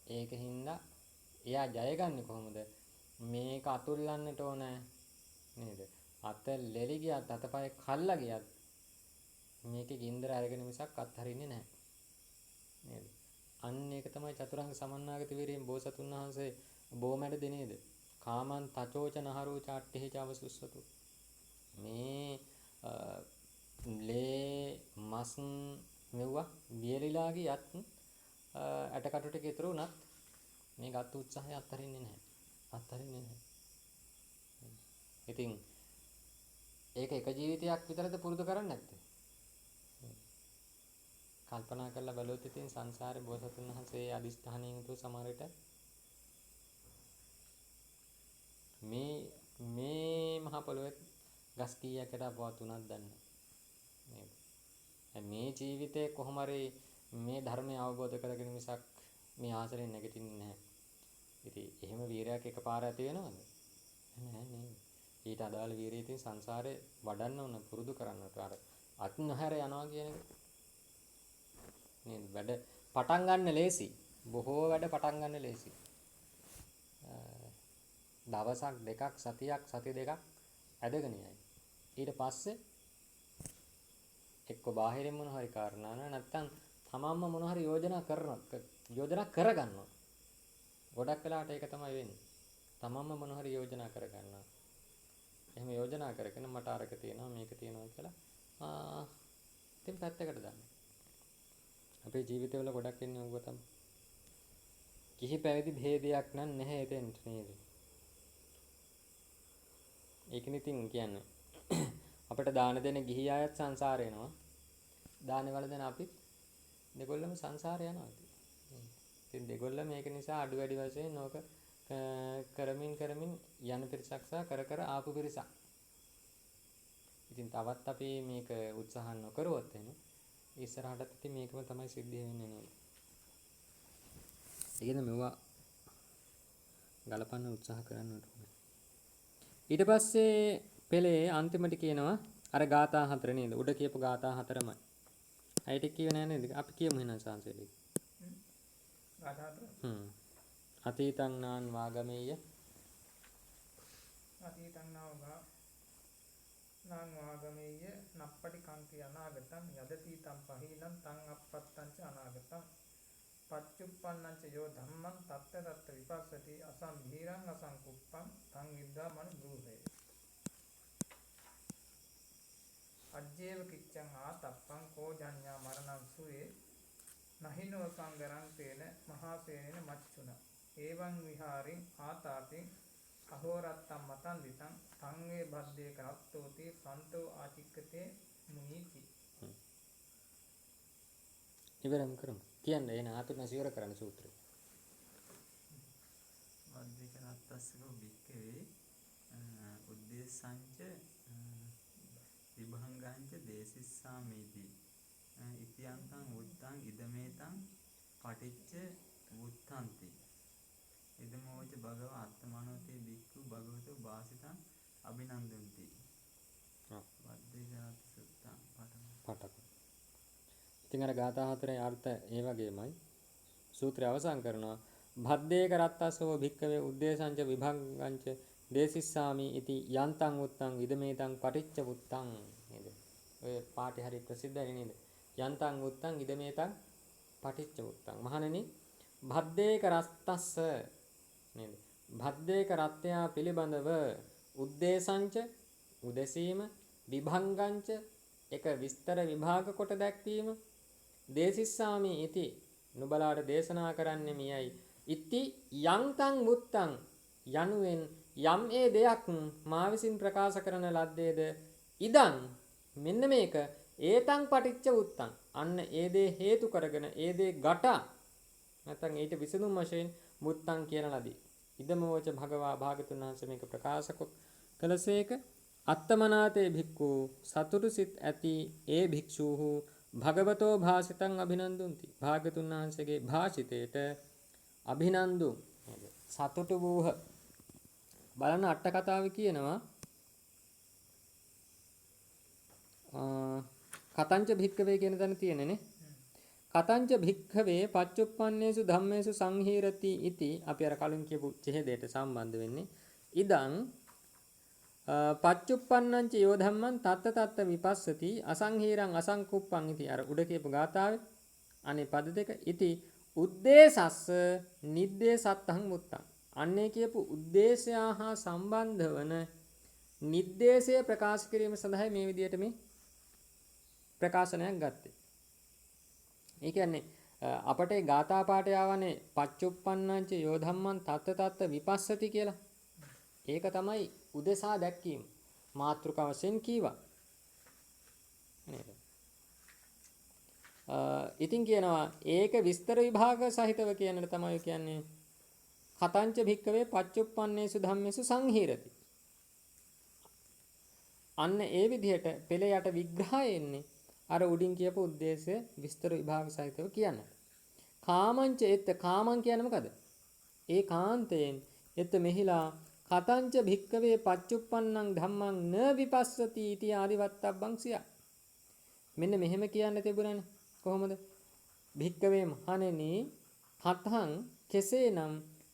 ඒකින්ද එයා ජය ගන්නේ කොහොමද? මේක අතුල්ලන්නට ඕන නේද? අත ලෙලි ගියත් අතපය කල්ලා ගියත් මේකේ ගින්දර අරගෙන මිසක් අත්හරින්නේ නැහැ. නේද? අන්න ඒක තමයි චතුරාංග සමන්නාගත වීරියෙන් බෝසතුන් වහන්සේ බොමැඩ දෙනේද? කාමං තචෝච නහරෝ චාට්ඨේ චවසුස්සතු. මේ ලේ මස් මෙව්වා වියලිලා ගියත් ඇටකටු ටික ඉතුරු වුණත් මේ ගත්ත උත්සාහය අත්හරින්නේ නැහැ. ඉතින් ඒක එක ජීවිතයක් විතරද පුරුදු කරන්නේ නැත්තේ? කල්පනා කරලා බලුවොත් ඉතින් සංසාරේ බෝසතුන් වහන්සේ අදිස්ථානයෙන් යුතුව සමහර විට මේ මහ පොළොවේ ගස් කීයකට අපවත් උනක් දන්නේ නේද? මේ ජීවිතේ කොහොම හරි මේ ධර්මය අවබෝධ කරගෙන මිසක් මේ ආසරෙන් නැගිටින්නේ නැහැ. ඉතින් එහෙම වීරයක් එකපාර ඇති වෙනවද? නැහැ නේද? ඊට අදාළ වීරිය ඉතින් සංසාරේ වඩන්න ඕන පුරුදු කරන්නට අර අත් නොහැර යනවා කියන එක නේද? වැඩ පටන් ගන්න ලේසි. බොහෝ වැඩ පටන් ගන්න ලේසි. දවසක් දෙකක් සතියක් සති දෙකක් ඇදගෙන යයි. ඊට පස්සේ එක්ක බාහිරින් මොන හරි කාරණා නැත්නම් තමන්ම මොන හරි යෝජනා කරගන්නවා. ගොඩක් වෙලාවට ඒක තමයි වෙන්නේ. තමන්ම මොන හරි යෝජනා කරගන්නවා. එහෙම යෝජනා කරගෙන මට අරක තියෙනවා මේක තියෙනවා කියලා ඉතින් පැත්තකට දාන්න. අපේ ජීවිතවල ගොඩක් වෙන්නේ ඕක තමයි. කිසි පැවිදි භේදයක් නැහැ එතෙන්ට නේද? ඒකනේ ඉතින් කියන්නේ අපිට දාන දෙන ගිහි අයත් සංසාරේ යනවා. දානේ වල දෙන අපිත් දෙගොල්ලම සංසාරේ යනවා ඉතින්. ඉතින් දෙගොල්ලම මේක නිසා අඩු වැඩි වශයෙන් ඕක කරමින් යන පිරිසක් සහ කර ආපු පිරිසක්. ඉතින් තවත් අපි මේක උත්සාහ නොකරුවොත් එන්නේ ඉස්සරහටත් ඉතින් මේකම තමයි සිද්ධ වෙන්නේ නේද? ඒකද මෙවුවා ගලපන්න උත්සාහ කරන්න ඕනේ. ඊට පස්සේ පෙළේ අන්තිමට කියනවා අර ගාථා හතර නේද? උඩ කියපු ගාථා හතරමයි. අයිට කියව නෑ නේද? අපි කියමු එහෙනම් සංසලෙක. ගාථා හතර. අතීතං නාන් වාගමෙය්‍ය අතීතං නාන් වාගමෙය්‍ය නප්පටි කංකි අනාගතං යදතීතං පහීනං තං අපත්තං ච අනාගතං පච්චුප්පන්නං ච යෝ ධම්මං තත්ත තත්ත විපස්සති අසම්භීරං අසංකුප්පං තං විද්දා මනු බ්‍රූහේ අජ්ජේව කිච්ඡං ආතප්පං කෝජඤ්ඤා මරණං සුවේ නහිනෝ සංගරං තේන මහාසේන මච්චුන එවං විහාරින් ආතාපින් අහෝරත්තම් මතන් විතං සංවේ බද්දේ කරත්තෝති සන්තෝ ආචික්කතේ මුනීති. ඉවරම් කරමු. කියන්නේ එන ආතුන සිවර කරන සූත්‍රය. වද්දේ කරත්තස්සකෝ බික්කවේ උද්දේශංච විභංගංච දේසිස්සාමේති ඉතියන්තං උත්තං ඉදමේතං පටිච්ච වුත්තන්ති ඉදමෝච භගව අත්තමනෝතේ බික්ඛු භගවතු වාසිතං අභිනන්දන්ති. වද්දේ කරත්ත සුත්තං පටක. ඉතින් අර ගාථා හතරේ අර්ථ ඒ වගේමයි. සූත්‍රය අවසන් කරනවා භද්දේ කරත්තස්සෝ භික්ඛවේ උද්දේශංච විභංගංච දේසිස්සාමි ඉති යන්තං උත්තං ඉදමේතං පටිච්ච වුත්තං නේද? ඔය පාඨය හරි ප්‍රසිද්ධයි නේද? යන්තං උත්තං ඉදමේතං පටිච්ච වුත්තං. මහණෙනි භද්දේක රත්තස්ස නේද? භද්දේක රත්තයා පිළිබඳව උද්දේශංච උදෙසීම විභංගංච එක විස්තර විභාග කොට දැක්වීම දේසිස්සාමි ඉති නුබලාට දේශනා කරන්නේ මියයි ඉති යන්තං මුත්තං යනුවෙන් යම් ඒ දෙයක් මා විසින් ප්‍රකාශ කරන ලද්දේද ඉදං මෙන්න මේක ඒතං පටිච්ච උත්තං අන්න ඒ දේ හේතු කරගෙන ඒ දේ ගට නැත්නම් ඊට විසඳුම් වශයෙන් මුත්තං කියන ලදී. ඉදමෝච භගවා භාගතුන් වහන්සේ මේක ප්‍රකාශ කළසේක අත්තමනාතේ භික්ඛු සතුටු සිත් ඇති ඒ භික්ෂූහු භගවතෝ භාසිතං අභිනන්දුන්ති. භාගතුන් වහන්සේගේ භාෂිතයට අභිනන්දුන් සතුටු වූහ. බලන්න අට කතාවේ කියනවා කතංච භික්ඛවේ කියන තැන තියෙනනේ. කතංච භික්ඛවේ පච්චුප්පන්නේසු ධම්මේසු සංහීරති ඉති අපි අර කලින් කියපු ඡේදයට සම්බන්ධ වෙන්නේ. ඉදං පච්චුප්පන්නංච යෝ ධම්මං තත්ත තත්ත විපස්සති අසංහීරං අසංකුප්පං ඉති අර උඩ කියපු ගාථාවේ අනේ පද දෙක ඉති උද්දේශස්ස නිද්දේසත්තං මුත්තං අන්නේ කියපු උද්දේශය හා සම්බන්ධ වන නිද්දේශය ප්‍රකාශ කිරීම සඳහා මේ විදිහට මේ ප්‍රකාශනයක් ගත්තේ. ඒ කියන්නේ අපට ඒ ගාථා පාඨය ආවනේ පච්චුප්පන්නංච යෝ ධම්මං තත්ත තත්ත විපස්සති කියලා. ඒක තමයි උදෙසා දැක්වීම. මාතෘකාව වශයෙන් කීවා. නේද? ඉතින් කියනවා ඒක විස්තර විභාග සහිතව කියනට තමයි කියන්නේ කතංච භික්කවේ පච්චුප්පන්නේසු ධම්මේසු සංහීරති. අන්න ඒ විදිහට පෙළ යට විග්‍රහය එන්නේ අර උඩින් කියපු උද්දේශය විස්තර විභාග සහිතව කියන්නට. කාමංච එත්ත කාමං කියන්නේ මොකද? ඒ කාන්තයෙන් එත්ත මෙහිලා කතංච භික්කවේ පච්චුප්පන්නං ධම්මං න විපස්සති इति ආදිවත්තබ්බං සියා. මෙන්න මෙහෙම කියන්න තිබුණානේ. කොහොමද? භික්කවේ මහණෙනි කතං කෙසේනම්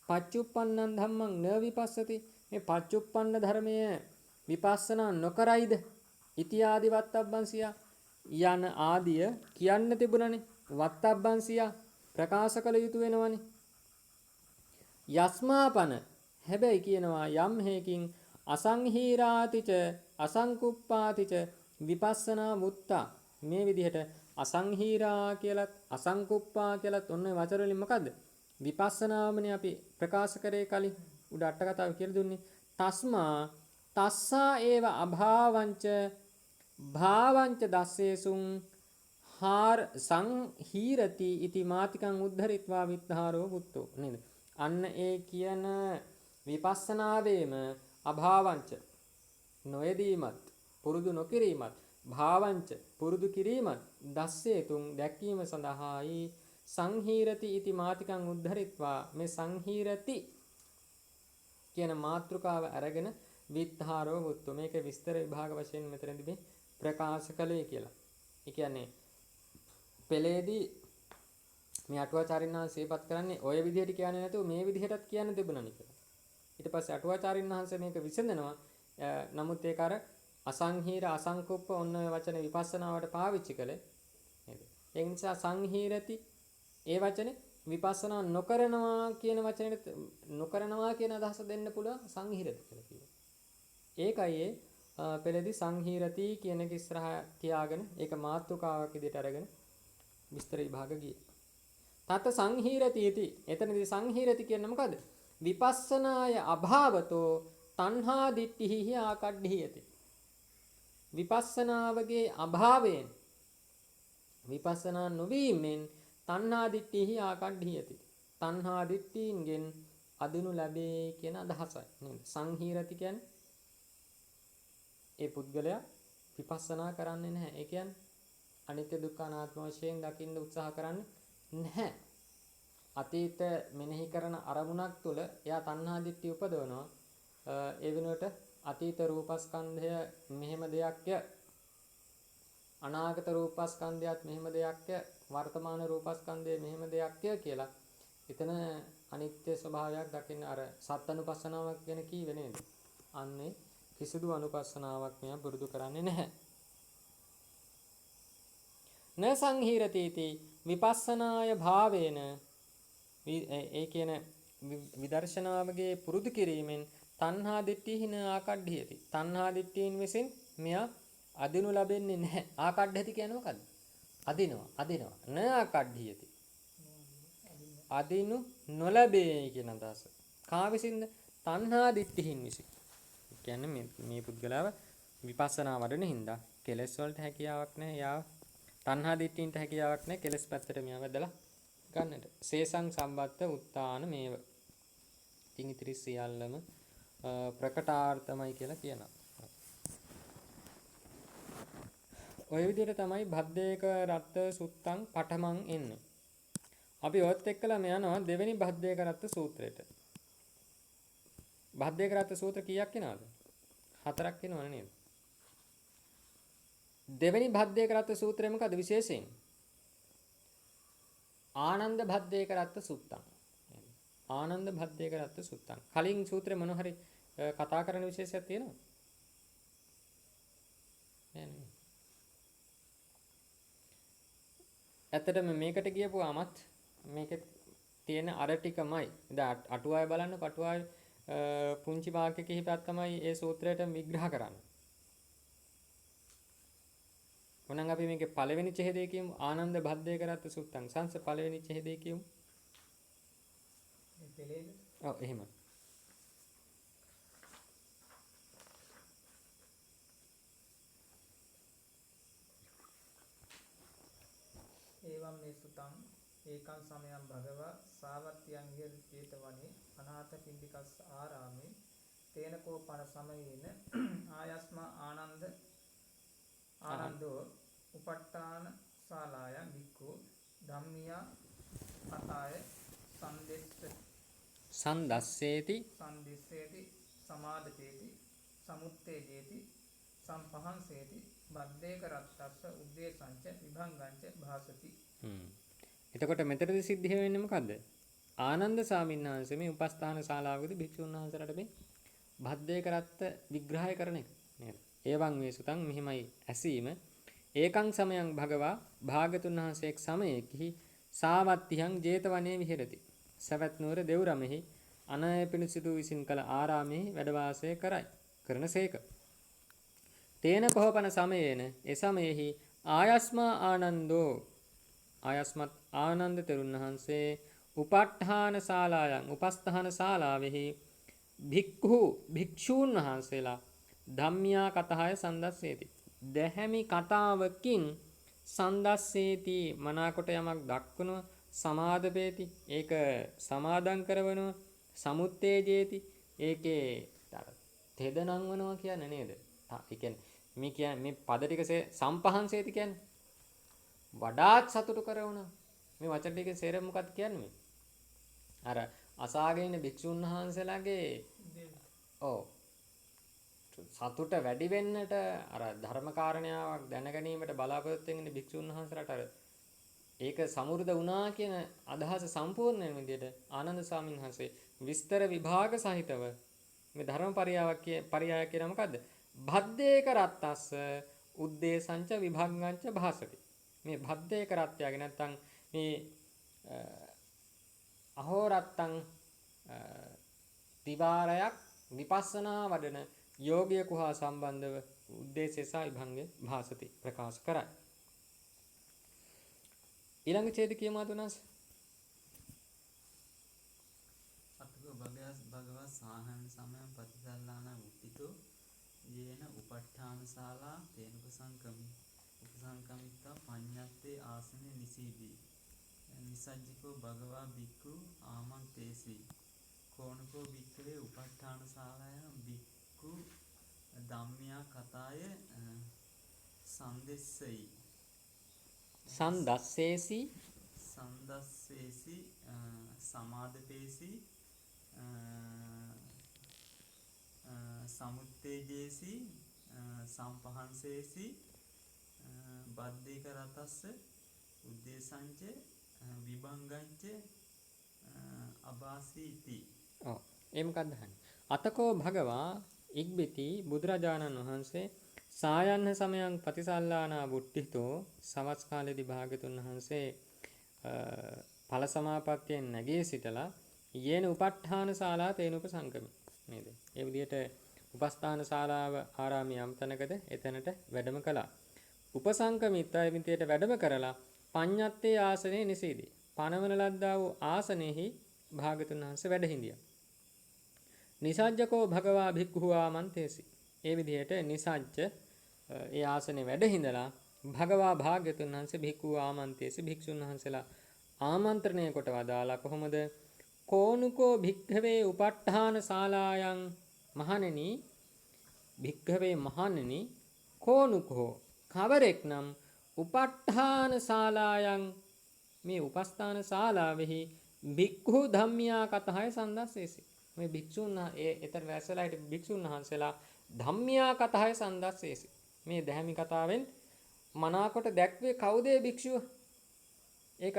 පච්චුප්පන්නං ධම්මං න විපස්සති මේ පච්චුප්පන්න ධර්මය විපස්සනා නොකරයිද? ඉති ආදි වත්තබ්බන්සියා යන ආදිය කියන්න තිබුණනේ. වත්තබ්බන්සියා ප්‍රකාශ කළ යුතු වෙනවනේ. යස්මාපන හැබැයි කියනවා යම් හේකින් අසංහීරාතිච අසංකුප්පාතිච විපස්සනා මුත්තා මේ විදිහට අසංහීරා කියලත් අසංකුප්පා කියලත් ඔන්න වචන වලින් මොකද්ද විපස්සනාමනේ අපි ප්‍රකාශ කරේ කලින් උඩ අට කතාව කියලා දුන්නේ තස්මා තස්සා ඒව අභාවංච භාවංච දස්සේසුං හාර සංහීරති ඉති මාතිකං උද්ධරිත්වා විද්ධාරෝ බුත්තෝ නේද අන්න ඒ කියන විපස්සනාවේම අභාවංච නොයදීමත් පුරුදු නොකිරීමත් භාවංච පුරුදු කිරීමත් දස්සේතුන් දැක්වීම සඳහායි සංහීරති ඉති මාතිකං උද්ධරිත්වා මේ සංහීරති කියන මාතෘකාව අරගෙන විද්ධාරෝ බුත්තෝ මේක විස්තර විභාග වශයෙන් මෙතනදී මේ ප්‍රකාශ කළේ කියලා. ඒ කියන්නේ පෙළේදී මේ අටුවාචාරින් වහන්සේ ඉපත් කරන්නේ ඔය විදිහට කියන්නේ නැතුව මේ විදිහටත් කියන්න තිබුණානි කියලා. ඊට පස්සේ අටුවාචාරින් වහන්සේ මේක විසඳනවා. නමුත් ඒක අර අසංහීර අසංකුප්ප ඔන්න ඔය වචනේ විපස්සනාවට පාවිච්චි කළේ නේද? ඒ නිසා සංහීරති ඒ වචනේ විපස්සනා නොකරනවා කියන වචනෙට නොකරනවා කියන අදහස දෙන්න පුළුවන් සංහීරති කියලා කියනවා. ඒකයි ඒ පෙළදී සංහීරති කියන එක ඉස්සරහා තියාගෙන ඒක මාතෘකාවක් විදිහට අරගෙන විස්තර විභාග ගියේ. තත සංහීරති इति එතනදී සංහීරති කියන්නේ මොකද? විපස්සනාය අභාවතෝ තණ්හා දිට්ඨිහි ආකඩ්ඨියති. විපස්සනාවගේ අභාවයෙන් විපස්සනා නොවීමෙන් තණ්හා දිට්ඨිහි ආකඩ්ඨියති. තණ්හා දිට්ඨීන්ගෙන් අදිනු ලැබේ කියන අදහසයි නේද? සංහීරති කියන්නේ ඒ පුද්ගලයා විපස්සනා කරන්නේ නැහැ. ඒ කියන්නේ අනිත්‍ය දුක්ඛ අනාත්ම වශයෙන් දකින්න උත්සාහ කරන්නේ නැහැ. අතීත මෙනෙහි කරන අරමුණක් තුළ එයා තණ්හා දිට්ඨිය උපදවනවා. ඒ වෙනුවට අතීත රූපස්කන්ධය මෙහෙම දෙයක්ය. අනාගත රූපස්කන්ධයත් මෙහෙම දෙයක්ය. වර්තමාන රූපස්කන්ධය මෙහෙම දෙයක්ය කියලා. එතන අනිත්‍ය ස්වභාවයක් දකින්න අර සත්අනුපස්සනාවක් ගැන කීවේ නේද? අන්නේ කිසිදු අනුපස්සනාවක් මෙයා පුරුදු කරන්නේ නැහැ. න සංහීරති විපස්සනාය භාවේන ඒ කියන විදර්ශනාවගේ පුරුදු කිරීමෙන් තණ්හා දිට්ඨිහින ආකඩ්ඨියති. තණ්හා දිට්ඨීන් විසින් මෙයා අදිනු ලැබෙන්නේ නැහැ. ආකඩ්ඨති කියන්නේ මොකද්ද? අදිනවා. න ආකඩ්ඨියති. අදිනු නොලැබේ කියන අදහස. කා විසින්ද? තණ්හා දිට්ඨිහින් විසින්. කියන්නේ මේ පුද්ගලයාව විපස්සනා වඩන හින්දා කෙලෙස් වලට හැකියාවක් නැහැ. යා තණ්හා දිට්ඨින්ට හැකියාවක් නැහැ. කෙලෙස් පැත්තට මෙයා වැදලා ගන්නට. සේසං සම්බත්ත උත්තාන මේව. ඉතින් ඉතිරි සියල්ලම ප්‍රකටාර්ථමයි කියලා කියනවා. ඔය විදිහට තමයි භද්දේක රත්ත සුත්තං පඨමං එන්නේ. අපි ඔයත් එක්කලා යනවා දෙවෙනි භද්දේක රත්ත සූත්‍රයට. භද්දේක රත්ත සූත්‍ර කීයක් එනවද? 4ක් එනවනේ නේද? දෙවෙනි භද්දේක රත්ත සූත්‍රය මොකද විශේෂයෙන්? ආනන්ද භද්දේක රත්ත සුත්තං. ආනන්ද භද්දේක රත්ත සුත්තං. කලින් සූත්‍රේ මොන හරි කතා කරන විශේෂයක් තියෙනවද? නෑ. ඇත්තටම මේකට ගියපුවාමත් මේකේ තියෙන අර ටිකමයි. දැන් අටුවාය බලන්න අටුවාය පුංචි වාක්‍ය කිහිපයක් තමයි ඒ සූත්‍රයට විග්‍රහ කරන්නේ. මොනනම් අපි මේකේ පළවෙනි ඡේදයේ කියමු ආනන්ද භද්දේක රත්ත සුත්තං. සංස පළවෙනි ඡේදයේ කියමු. මේ පෙළේද? ඔව් එහෙම. ඒවම් මේ සුතං ඒකං සමයං භගව සාවත්‍යං ජේතවනේ අනාථ පින්ඩිකස් ආරාමේ තේනකෝ පන සමයේන ආයස්මා ආනන්දෝ උපට්ඨාන ශාලායන් වික්ඛු ධම්මියා අතාය සන්දස්සේති සමාදචේති සමුත්තේජේති සම්පහන්සේති බද්දේක රත්තස්ස උද්දේශංච විභංගංච භාසති. එතකොට මෙතනදී සිද්ධ වෙන්නේ මොකද්ද? ආනන්ද ස්වාමීන් වහන්සේ මේ උපස්ථාන ශාලාවකදී භික්ෂුන් වහන්සේලාට මේ භද්දේක රත්ත විග්‍රහය කරන එක. නේද? ඒවං මේ සුතං මෙහිමයි ඇසීම ඒකං සමයං භගවා භාගතුන් වහන්සේ එක් සමයේහි සාවත්තියං 제තවනේ විහෙරති. සවැත් නුවර දෙව්රමෙහි අනය පිණිසිතු විසින් කළ ආරාමෙහි වැඩ වාසය කරනසේක. තේන කොහොපන සමයේන ඒ සමයෙහි ආයස්මා ආනන්දෝ ආයස්මත් ආනන්ද තෙරුන් වහන්සේ උපට්ඨාන ශාලායන් උපස්ථාන ශාලාවෙහි භික්ෂූන් වහන්සේලා ධම්මියා කතාය සන්දස්සේති. දැහැමි කතාවකින් සන්දස්සේති මනාකොට යමක් දක්වනවා සමාදපේති ඒක සමාදන් කරවනවා සමුත්තේජේති ඒකේ තෙද නංවනවා කියන්නේ නේද? ඒ කියන්නේ මේ පද ටික සම්පහන්සේති කියන්නේ වඩාත් සතුටු කරවනවා. මේ වචන ටිකේ සේරම මොකක්ද කියන්නේ? අර අසාගෙන ඉන්න භික්ෂුන් වහන්සේලාගේ ඔව් සතුට වැඩි වෙන්නට අර ධර්ම කාරණාවක් දැන ගැනීමට බලාපොරොත්තු වෙන භික්ෂුන් වහන්සේලාට අර ඒක සමෘද්ධ වුණා කියන අදහස සම්පූර්ණ වෙන විදිහට ආනන්ද ස්වාමීන් වහන්සේ විස්තර විභාග සහිතව මේ ධර්ම පරියාය කියන මොකද්ද? භද්දේක රත්තස්ස උද්දේශංච විභංගංච භාසති. මේ භද්දේක රත්යගේ නැත්තම් මේ අහෝරත්තං තිවාරයක් විපස්සනා වඩන යෝගියෙකු හා සම්බන්ධව උද්දේශය සහ විභංගය භාසති ප්‍රකාශ කරයි. ඊළඟ ඡේද කියමු අතුනස්. අතක භගවා සාහන සමයන් ප්‍රතිසල්ලාන උත්තිතෝ යේන උපට්ඨාන ශාලා තේන උපසංකමිත්තා පඤ්ඤත්තේ ආසනේ නිසීදී නිසජ්ජිකෝ භගවා බික්ඛු ආමන්තේසි කෝණකෝ බික්ඛවේ උපට්ඨාන ශාලාය බික්ඛු ධම්මියා කතාය සම්දෙස්සයි සන්දස්සේසි සමාදපේසි සමුත්තේජේසි සම්පහන්සේසි බද්දේක රතස්ස උද්දේශංච විභංගංච අභාසීති. ඔව් ඒ මොකක්ද අහන්නේ? අතකෝ භගවා ඉක්බිති බුදුරජාණන් වහන්සේ සායන්න සමයන් ප්‍රතිසල්ලානා බුට්ටිතෝ සවස් කාලේදී භාගතුන් වහන්සේ ඵල සමාපත්තියෙන් නැගී සිටලා යේන උපට්ඨාන ශාලා තේන උපසංගමි නේද? ඒ විදිහට උපස්ථාන ශාලාව ආරාමයේ යම්තනකද එතනට වැඩම කළා. උපසංගමිත්තා විදියට වැඩම කරලා පඤ්ඤත්තේ ආසනේ නිසීදී. පනවන ලද්දා වූ ආසනේහි භාගතුන් වහන්සේ වැඩ හිඳියා. නිසජ්ජකෝ භගවා භික්ඛු ආමන්තේසි. ඒ විදිහට නිසජ්ජ ඒ ආසනේ වැඩ හිඳලා භගවා භාග්‍යතුන් වහන්සේ භික්ඛු ආමන්තේසි භික්ෂුන් වහන්සේලා ආමන්ත්‍රණය කොට වදාලා කොහොමද? කෝනුකෝ භික්ඛවේ උපට්ඨාන ශාලායන් මහණෙනි භික්ඛවේ මහණෙනි කෝනුකෝ කවරෙක් නම් උපට්ඨාන ශාලායන් මේ උපස්ථාන ශාලාවෙහි භික්ඛු ධම්මියා කතහය සන්දස්සේසි. මේ භික්ෂුන් එතන වැසලා හිට භික්ෂුන් වහන්සේලා ධම්මියා කතහය සන්දස්සේසි. මේ දැහැමි කතාවෙන් මනාකොට දැක්වේ කවුද භික්ෂුව? ඒක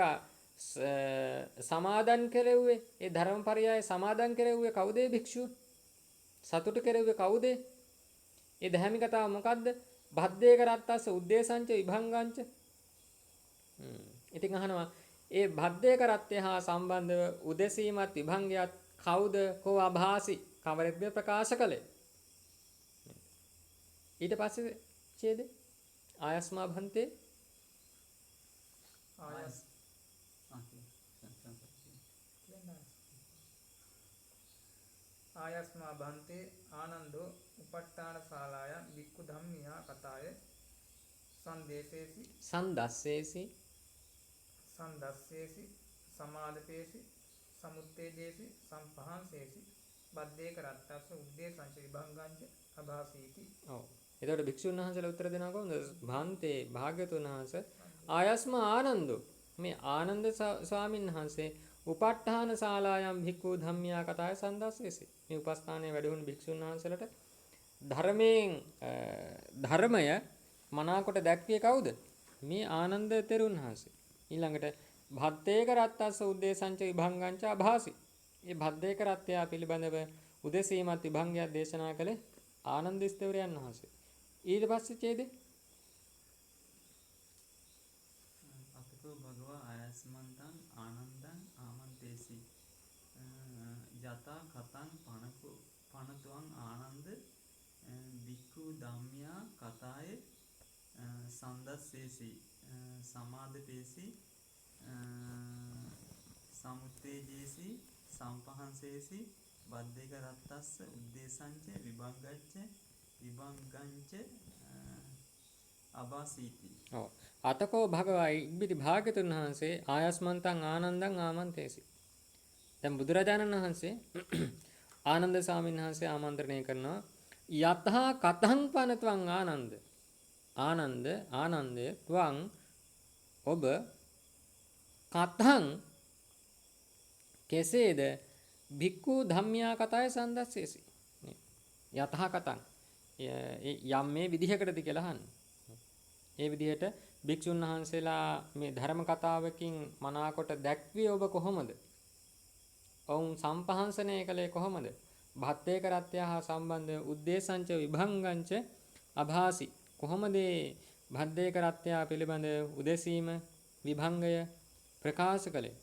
සමාදන් කෙරෙව්වේ ඒ ධර්මපරියාය සමාදන් කෙරෙව්වේ කවුද භික්ෂුව? සතුට කෙරෙව්වේ කවුද? ඒ දැහැමි කතාව මොකද්ද? භද්දේක රත්තස්ස උද්දේශංච විභංගංච. ඉතින් අහනවා ඒ භද්දේක රත්ය හා සම්බන්ධව උදෙසීමත් විභංගයත් කවුද කෝ අභාසි කවරෙක්ද ප්‍රකාශ කළේ? ඊට පස්සේ ඡේද ආයස්මා භන්තේ ආයස්මා භන්තේ ආනන්දෝ උපට්ඨාන ශාලාය වික්ඛු ධම්මියා කතාය සන්දස්සේසි සමාදපේසි සමුත්තේජේසි සම්පහන්සේසි බද්දේක රත්තස්ස උද්දේශංච විභංගංච අභාසීති. ඔව්. එතකොට භික්ෂුන් වහන්සේලා උත්තර දෙනවා කොහොමද? භාන්තේ භාග්‍යතුන් වහන්සේ ආයස්මා ආනන්දෝ මේ ආනන්ද ස්වාමීන් වහන්සේ උපට්ඨාන ශාලායම් භික්ඛු ධම්මියා කතාය සන්දස්සේසි. මේ උපස්ථානයේ වැඩහුණු භික්ෂුන් වහන්සේලාට ධර්මය මනාකොට දැක්විය කවුද? මේ ආනන්ද තෙරුන් වහන්සේ. ඊළඟට භද්දේක රත්තස්ස උද්දේශංච විභංගංච අභාසි. මේ භද්දේක රත්ය පිළිබඳව උදෙසීමත් විභංගයක් දේශනා කළේ ආනන්ද ස්ථවිරයන් වහන්සේ. ඊට පස්සේ ඡේදේ අතකෝ භගවා ආයස්මන්තං ආනන්දං ආමන්තේසි යතා කතං පනතුවං ආනන්ද බික්ඛු ධම්මියා කතාය සන්දස්සේසි සමාදපේසි සමුත්තේජේසි සම්පහන්සේසි බද්දේක රත්තස්ස උද්දේශංච විභංගංච අබාසීති. ඔව්. අතකෝ භගවා ඉක්බිති භාග්‍යතුන් වහන්සේ ආයස්මන්තං ආනන්දං ආමන්තේසි. දැන් බුදුරජාණන් වහන්සේ ආනන්ද ස්වාමීන් වහන්සේ ආමන්ත්‍රණය කරනවා යතහා කතං පනත්වං ආනන්ද. ආනන්ද ත්වං ඔබ කතං කෙසේද භික්ඛු ධම්මියා කතාය සන්දස්සේසි. යතහා කතං යම් මේ විදිහකටද කියලා අහන්නේ. ඒ විදිහට භික්ෂුන් වහන්සේලා මේ ධර්ම කතාවකින් මනාකොට දැක්විය ඔබ කොහොමද? ඔවුන් සම්පහන්සනය කළේ කොහොමද? භත්තේ කරත්තය හා සම්බන්ධ උද්දේශංච විභංගංච අභාසි. කොහොමද භද්දේ කරත්තය පිළිබඳ උදෙසීම විභංගය ප්‍රකාශ කළේ?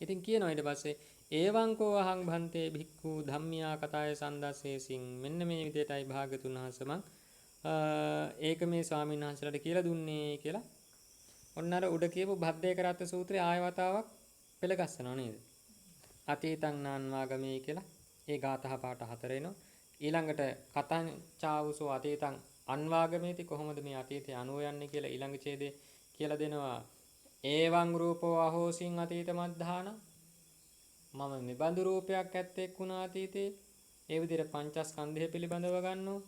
ඉතින් කියනවා ඊට පස්සේ ඒවං කෝ අහං භන්තේ භික්ඛු ධම්මියා කතාය සන්දස්සේසින් මෙන්න මේ විදිහටයි භාග්‍යතුන් වහන්සේ මං ඒක මේ ස්වාමීන් වහන්සේලාට කියලා දුන්නේ කියලා ඔන්න අර උඩ කියපු භද්දේ කරත්ත සූත්‍රයේ ආය වතාවක් පෙළගස්සනවා නේද? අතීතං නාන්වාගමී කියලා ඒ ගාථා පාඨ 4 එනවා. ඊළඟට කතං චාවුසෝ අතීතං අන්වාගමේති කොහොමද මේ අතීතය අනුව යන්නේ කියලා ඊළඟ ඡේදේ කියලා දෙනවා. ඒවං රූපෝ අහෝසින් අතීත මද්ධාන මම නිබඳු රූපයක් ඇත්තෙක් වුණා අතීතේ. ඒ විදිහට පංචස්කන්ධය පිළිබඳව ගන්නවා.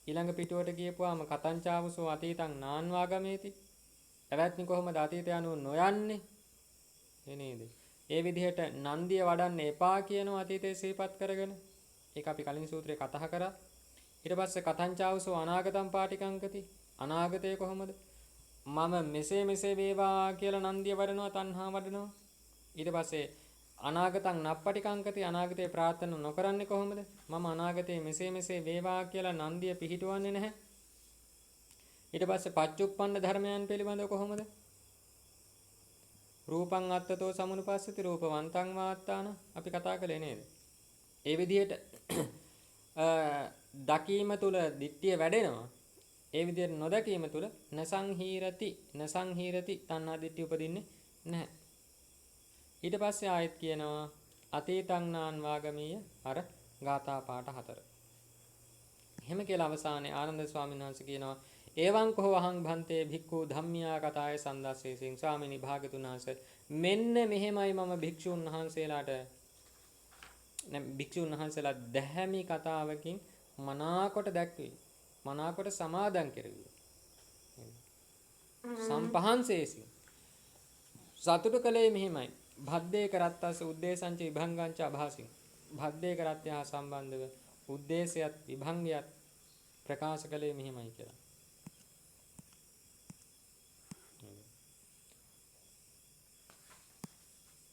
ඊළඟ පිටුවට ගියපුවාම කතං චාවුසෝ අතීතං නාන්වාගමේති. එවත්නි කොහොමද අතීතය අනුව නොයන්නේ? නේද? ඒ විදිහට නන්දිය වඩන්න එපා කියනවා අතීතයේ සිහිපත් කරගෙන. ඒක අපි කලින් සූත්‍රයේ කතා කරා. ඊට පස්සේ කතංචාවසෝ අනාගතම් පාටිකංකති. අනාගතය කොහොමද? මම මෙසේ වේවා කියලා නන්දිය වඩනවා, තණ්හා වඩනවා. ඊට පස්සේ අනාගතං නප්පටිකංකති. අනාගතේ ප්‍රාර්ථනා නොකරන්නේ කොහොමද? මම අනාගතේ මෙසේ වේවා කියලා නන්දිය පිහිටවන්නේ නැහැ. ඊට පස්සේ පච්චුප්පන්න ධර්මයන් පිළිබඳව කොහොමද? රූපං අත්තතෝ සමුනුපස්සති රූපවන්තං වාත්තාන අපි කතා කළේ නේද? ඒ විදිහට දකීම තුල දිට්ඨිය වැඩෙනවා. ඒ විදිහට නොදකීම තුල නසංහීරති තණ්හා දිට්ඨිය උපදින්නේ නැහැ. ඊට පස්සේ ආයෙත් කියනවා අතීතං නාන් වාගමීය අර ගාථා පාඨ 4. එහෙම කියලා අවසානයේ ආනන්ද ස්වාමීන් වහන්සේ කියනවා ඒවං කෝ අහං භන්තේ භික්ඛු ධම්මියා කතාය සන්දස්සේසින් ස්වාමිනී භාග්‍යතුන් වහන්සේ මෙන්න මෙහෙමයි මම භික්ෂුන් වහන්සේලා දැහැමි කතාවකින් මනාකොට දැක්වේ. මනාකොට සමාදන් කෙරුවේ. සම්පහන්සේසි සතුටු කලේ මෙහෙමයි. භද්දේ කරත්තස් උද්දේශංච විභංගංච අභාසින්. භද්දේ කරත්තය හා සම්බන්ධව උද්දේශයත් විභංගයත් ප්‍රකාශ කලේ මෙහෙමයි කියලා.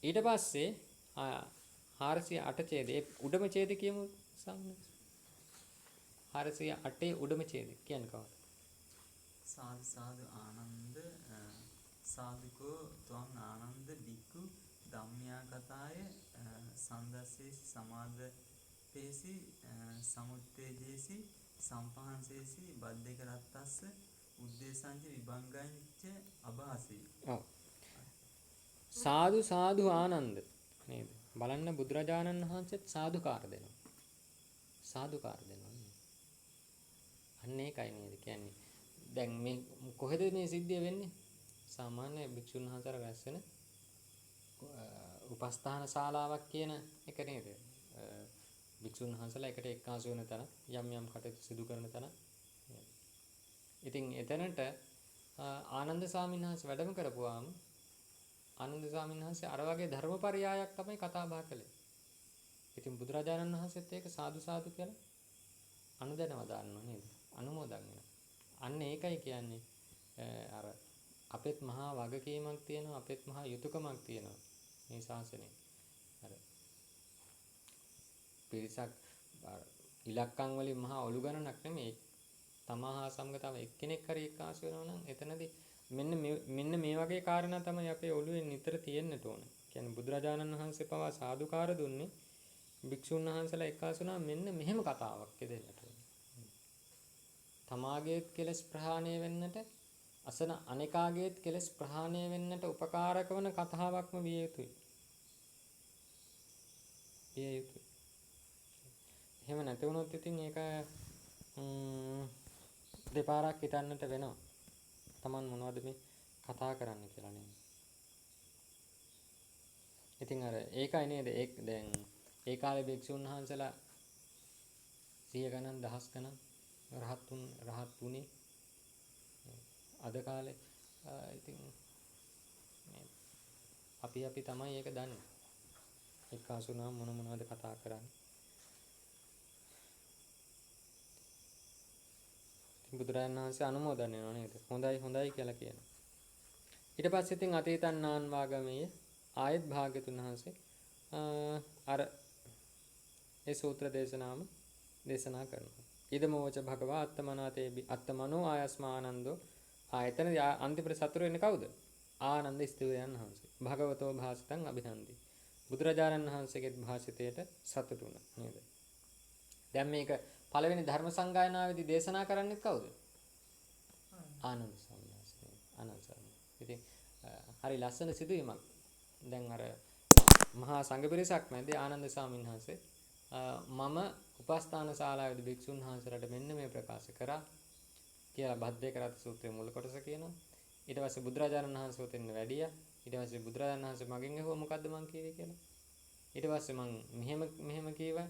ඊට පස්සේ 408 ඡේදයේ උඩම ඡේද කියමු සම්මත 408 උඩම ඡේද කියන්නේ කොහොමද? සාදු සාදු ආනන්ද සාදුකෝ ත්වං ආනන්ද බික්ඛු ධම්මියා කතාය සන්දස්සේසි සමාදපේසි සමුත්තේජේසි සම්පහන්සේසි බද්දේක රත්තස්ස උද්දේශංච විභංගංච අභාසී. ඔව්. සාදු සාදු ආනන්ද නේද? බලන්න බුදුරජාණන් වහන්සේත් සාදුකාර දෙනවා. සාදුකාර දෙනවා. අන්න ඒකයි නේද කියන්නේ. දැන් මේ කොහෙද මේ සිද්ධිය වෙන්නේ? සාමාන්‍ය භික්ෂුන් වහන්සේලා රැස් වෙන උපස්ථාන ශාලාවක් කියන එක නේද? භික්ෂුන් වහන්සේලා එකට එක්කාසු වෙන තැන යම් කටයුතු සිදු කරන තැන. ඉතින් එතනට ආනන්ද ස්වාමීන් වහන්සේ වැඩම කරපුවාම ආනන්ද ස්වාමීන් වහන්සේ අර වගේ ධර්මපරයායක් තමයි කතා බහ කළේ. ඉතින් බුදුරජාණන් වහන්සේත් ඒක සාදු සාදු කියලා අනුදැනව දාන්නවා නේද? අනුමෝදන් වෙනවා. අන්න ඒකයි කියන්නේ අර අපෙත් මහා වගකීමක් තියෙනවා, අපෙත් මහා යුතුයකමක් තියෙනවා මේ ශාසනයේ. අර පිරිසක් ඉලක්කම් වලින් මහා ඔලු ගණනක් නෙමෙයි. තමා හා සමග තව එක්කෙනෙක් හරි එක්කාසු වෙනවා නම් එතනදී මෙන්න මේ වගේ කාරණා තමයි අපේ ඔළුවේ නිතර තියෙන්නට ඕන. කියන්නේ බුදුරජාණන් වහන්සේ පවා සාදුකාර දුන්නේ භික්ෂුන් වහන්සේලා එක්කාසුනා මෙන්න මෙහෙම කතාවක් දෙන්නට ඕන. තමාගේත් කෙලස් ප්‍රහාණය වෙන්නට අසන අනිකාගේත් කෙලස් ප්‍රහාණය වෙන්නට උපකාරක වන කතාවක්ම විය යුතුයි. එහෙම නැති වුණොත් ඉතින් ඒක දෙපාරක් හිතන්නට වෙනවා. Taman මොනවද මේ කතා කරන්න කියලා නේද? ඉතින් අර ඒකයි නේද දැන් ඒ කාලේ භික්ෂුන් වහන්සේලා 100 ගණන් දහස් ගණන් රහත් වුණේ. අද කාලේ ඉතින් අපි තමයි ඒක දන්නේ. එක්කාසුනා මොනවද කතා කරන්නේ. බුදුරජාණන් වහන්සේ අනුමෝදන් වෙනවා නේද? හොඳයි කියලා කියනවා. ඊට පස්සේ ඉතින් අතීතන්නාන් වාගමයේ ආයත් භාග්‍යතුන් වහන්සේ අර ඒ සූත්‍ර දේශනාම දේශනා කරනවා. ඉදමෝච භගවා අත්තමනාතේ අත්තමනෝ ආයස්මානන්දෝ ආයතන අන්තිමට සතුරු වෙන්නේ කවුද? ආනන්ද ස්තිවරයන් වහන්සේ. භගවතෝ භාසිතං අභිනන්දි. බුදුරජාණන් වහන්සේගේ භාෂිතයට සතුටු වුණා නේද? දැන් මේක පළවෙනි ධර්ම සංගායනාවේදී දේශනා කරන්නේ කවුද? ආනන්ද ස්වාමීන් වහන්සේ. ආනන්ද ස්වාමීන්. ඉතින් හරි ලස්සන සිදුවීමක්. දැන් අර මහා සංඝ පිරිසක් මැද ආනන්ද ස්වාමීන් වහන්සේ මම උපස්ථාන ශාලාවේදී භික්ෂුන් වහන්සේලාට මෙන්න මේ ප්‍රකාශ කරා කියලා භද්දේකරත් සූත්‍රයේ මුල කොටස කියනවා. ඊට පස්සේ බුදුරජාණන් වහන්සේ උතෙන් වැඩියා. ඊට පස්සේ බුදුරජාණන් වහන්සේ මගෙන් අහුවා මොකද්ද මං කිව්වේ කියලා. ඊට පස්සේ මං මෙහෙම කීවා.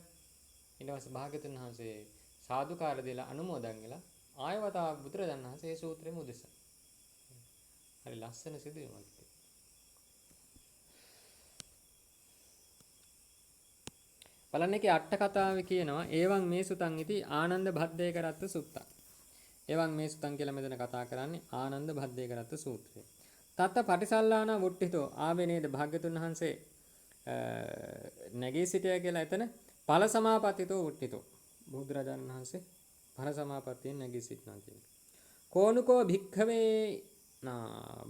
ඊට පස්සේ භාග්‍යවතුන් වහන්සේ සාදුකාර දෙලා අනුමෝදන් වෙලා ආය වතාවක් බුදුරජාණන් වහන්සේ මේ සූත්‍රෙම උදෙසා. හරි ලස්සන සිදුවීමක්. බලන්න එකේ අට කතාවේ කියනවා ඒවන් මේ සුතං ඉති ආනන්ද භද්දේකරත්ත සුත්තං. ඒවන් මේ සුතං කියලා මෙතන කතා කරන්නේ ආනන්ද භද්දේකරත්ත සූත්‍රය. තත්ත පටිසල්ලාන වුට්ටිතෝ ආවේ නේද භාග්‍යතුන් වහන්සේ නැගී සිටියා කියලා එතන ඵල සමාපත්තිතෝ වුට්ටිතෝ. බුදුරජාණන් වහන්සේ ඵල සමාපත්තියෙන් නැගී සිටිනවා කියන්නේ. කෝනුකෝ භික්ඛවේ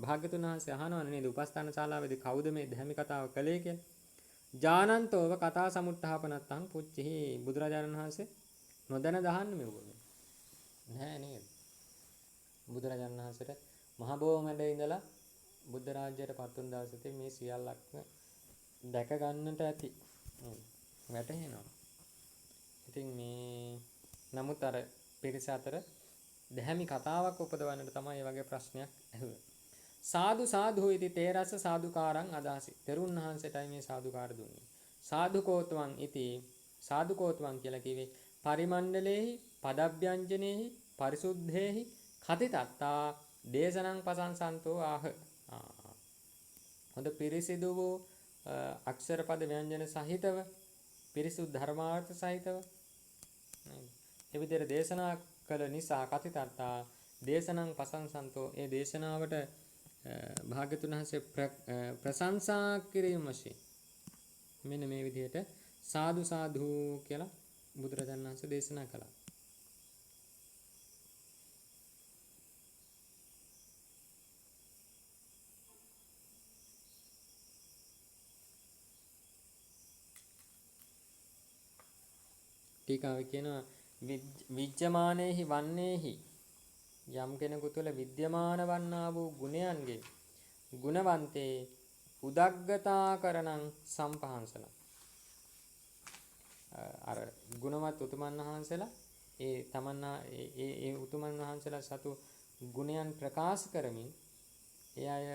භාග්‍යතුන් වහන්සේ අහනවා නේද උපස්ථාන ශාලාවේදී කවුද මේ ධර්ම කතාව කළේ කියලා. ජානන්තෝව කතා සමුට්ඨාපනත්තං පුච්චිහි බුදුරජාණන් වහන්සේ නොදැන දහන්නේ මෙවුනේ. නෑ නේද? බුදුරජාණන් වහන්සේට මහ බෝමැඩ ඉඳලා බුද්ධ රාජ්‍යයට පත් වුණ දවසේ මේ සියල්ලක්ම දැක ගන්නට ඇති. වැටහෙනවා. ඉතින් මේ නමුත් අර පිරිස අතර දැහැමි කතාවක් උපදවන්නට තමයි මේ වගේ ප්‍රශ්නයක් ඇහුවේ. සාදු සාදු ඉති තේරස සාදුකාරං අදාසි. තෙරුන් වහන්සේටයි මේ සාදුකාර දුන්නේ. සාදුකෝත්වං ඉති සාදුකෝත්වං කියලා කිව්වේ පරිමණ්ඩලේහි පදව්‍යංජනේහි පරිසුද්ධේහි කතිතත්තා දේශනං පසංසන්තෝ ආහ. හොඳ පිරිසිදු වූ අක්ෂර පද ව්‍යංජන සහිතව පිරිසුදු ධර්මාර්ථ සහිතව ඒ විදිහට දේශනා කළ නිසා කතිතත්තා දේශනං පසංසන්තෝ ඒ දේශනාවට භාග්‍යතුන් වහන්සේ ප්‍රශංසා කිරීම වශයෙන් මෙන්න මේ විදිහට සාදු සාදු කියලා බුදුරජාණන් වහන්සේ දේශනා කළා. ටීකාවේ කියනවා විජ්ජමානේහි වන්නේහි යම් කෙනෙකු තුළ විද්‍යමාන වන්නා වූ ගුණයන්ගේ ගුණවන්තේ උදග්ගතාකරණං සම්පහන්සන. අර ගුණවත් උතුමන් වහන්සේලා ඒ උතුමන් වහන්සේලා සතු ගුණයන් ප්‍රකාශ කරමින් ඒ අය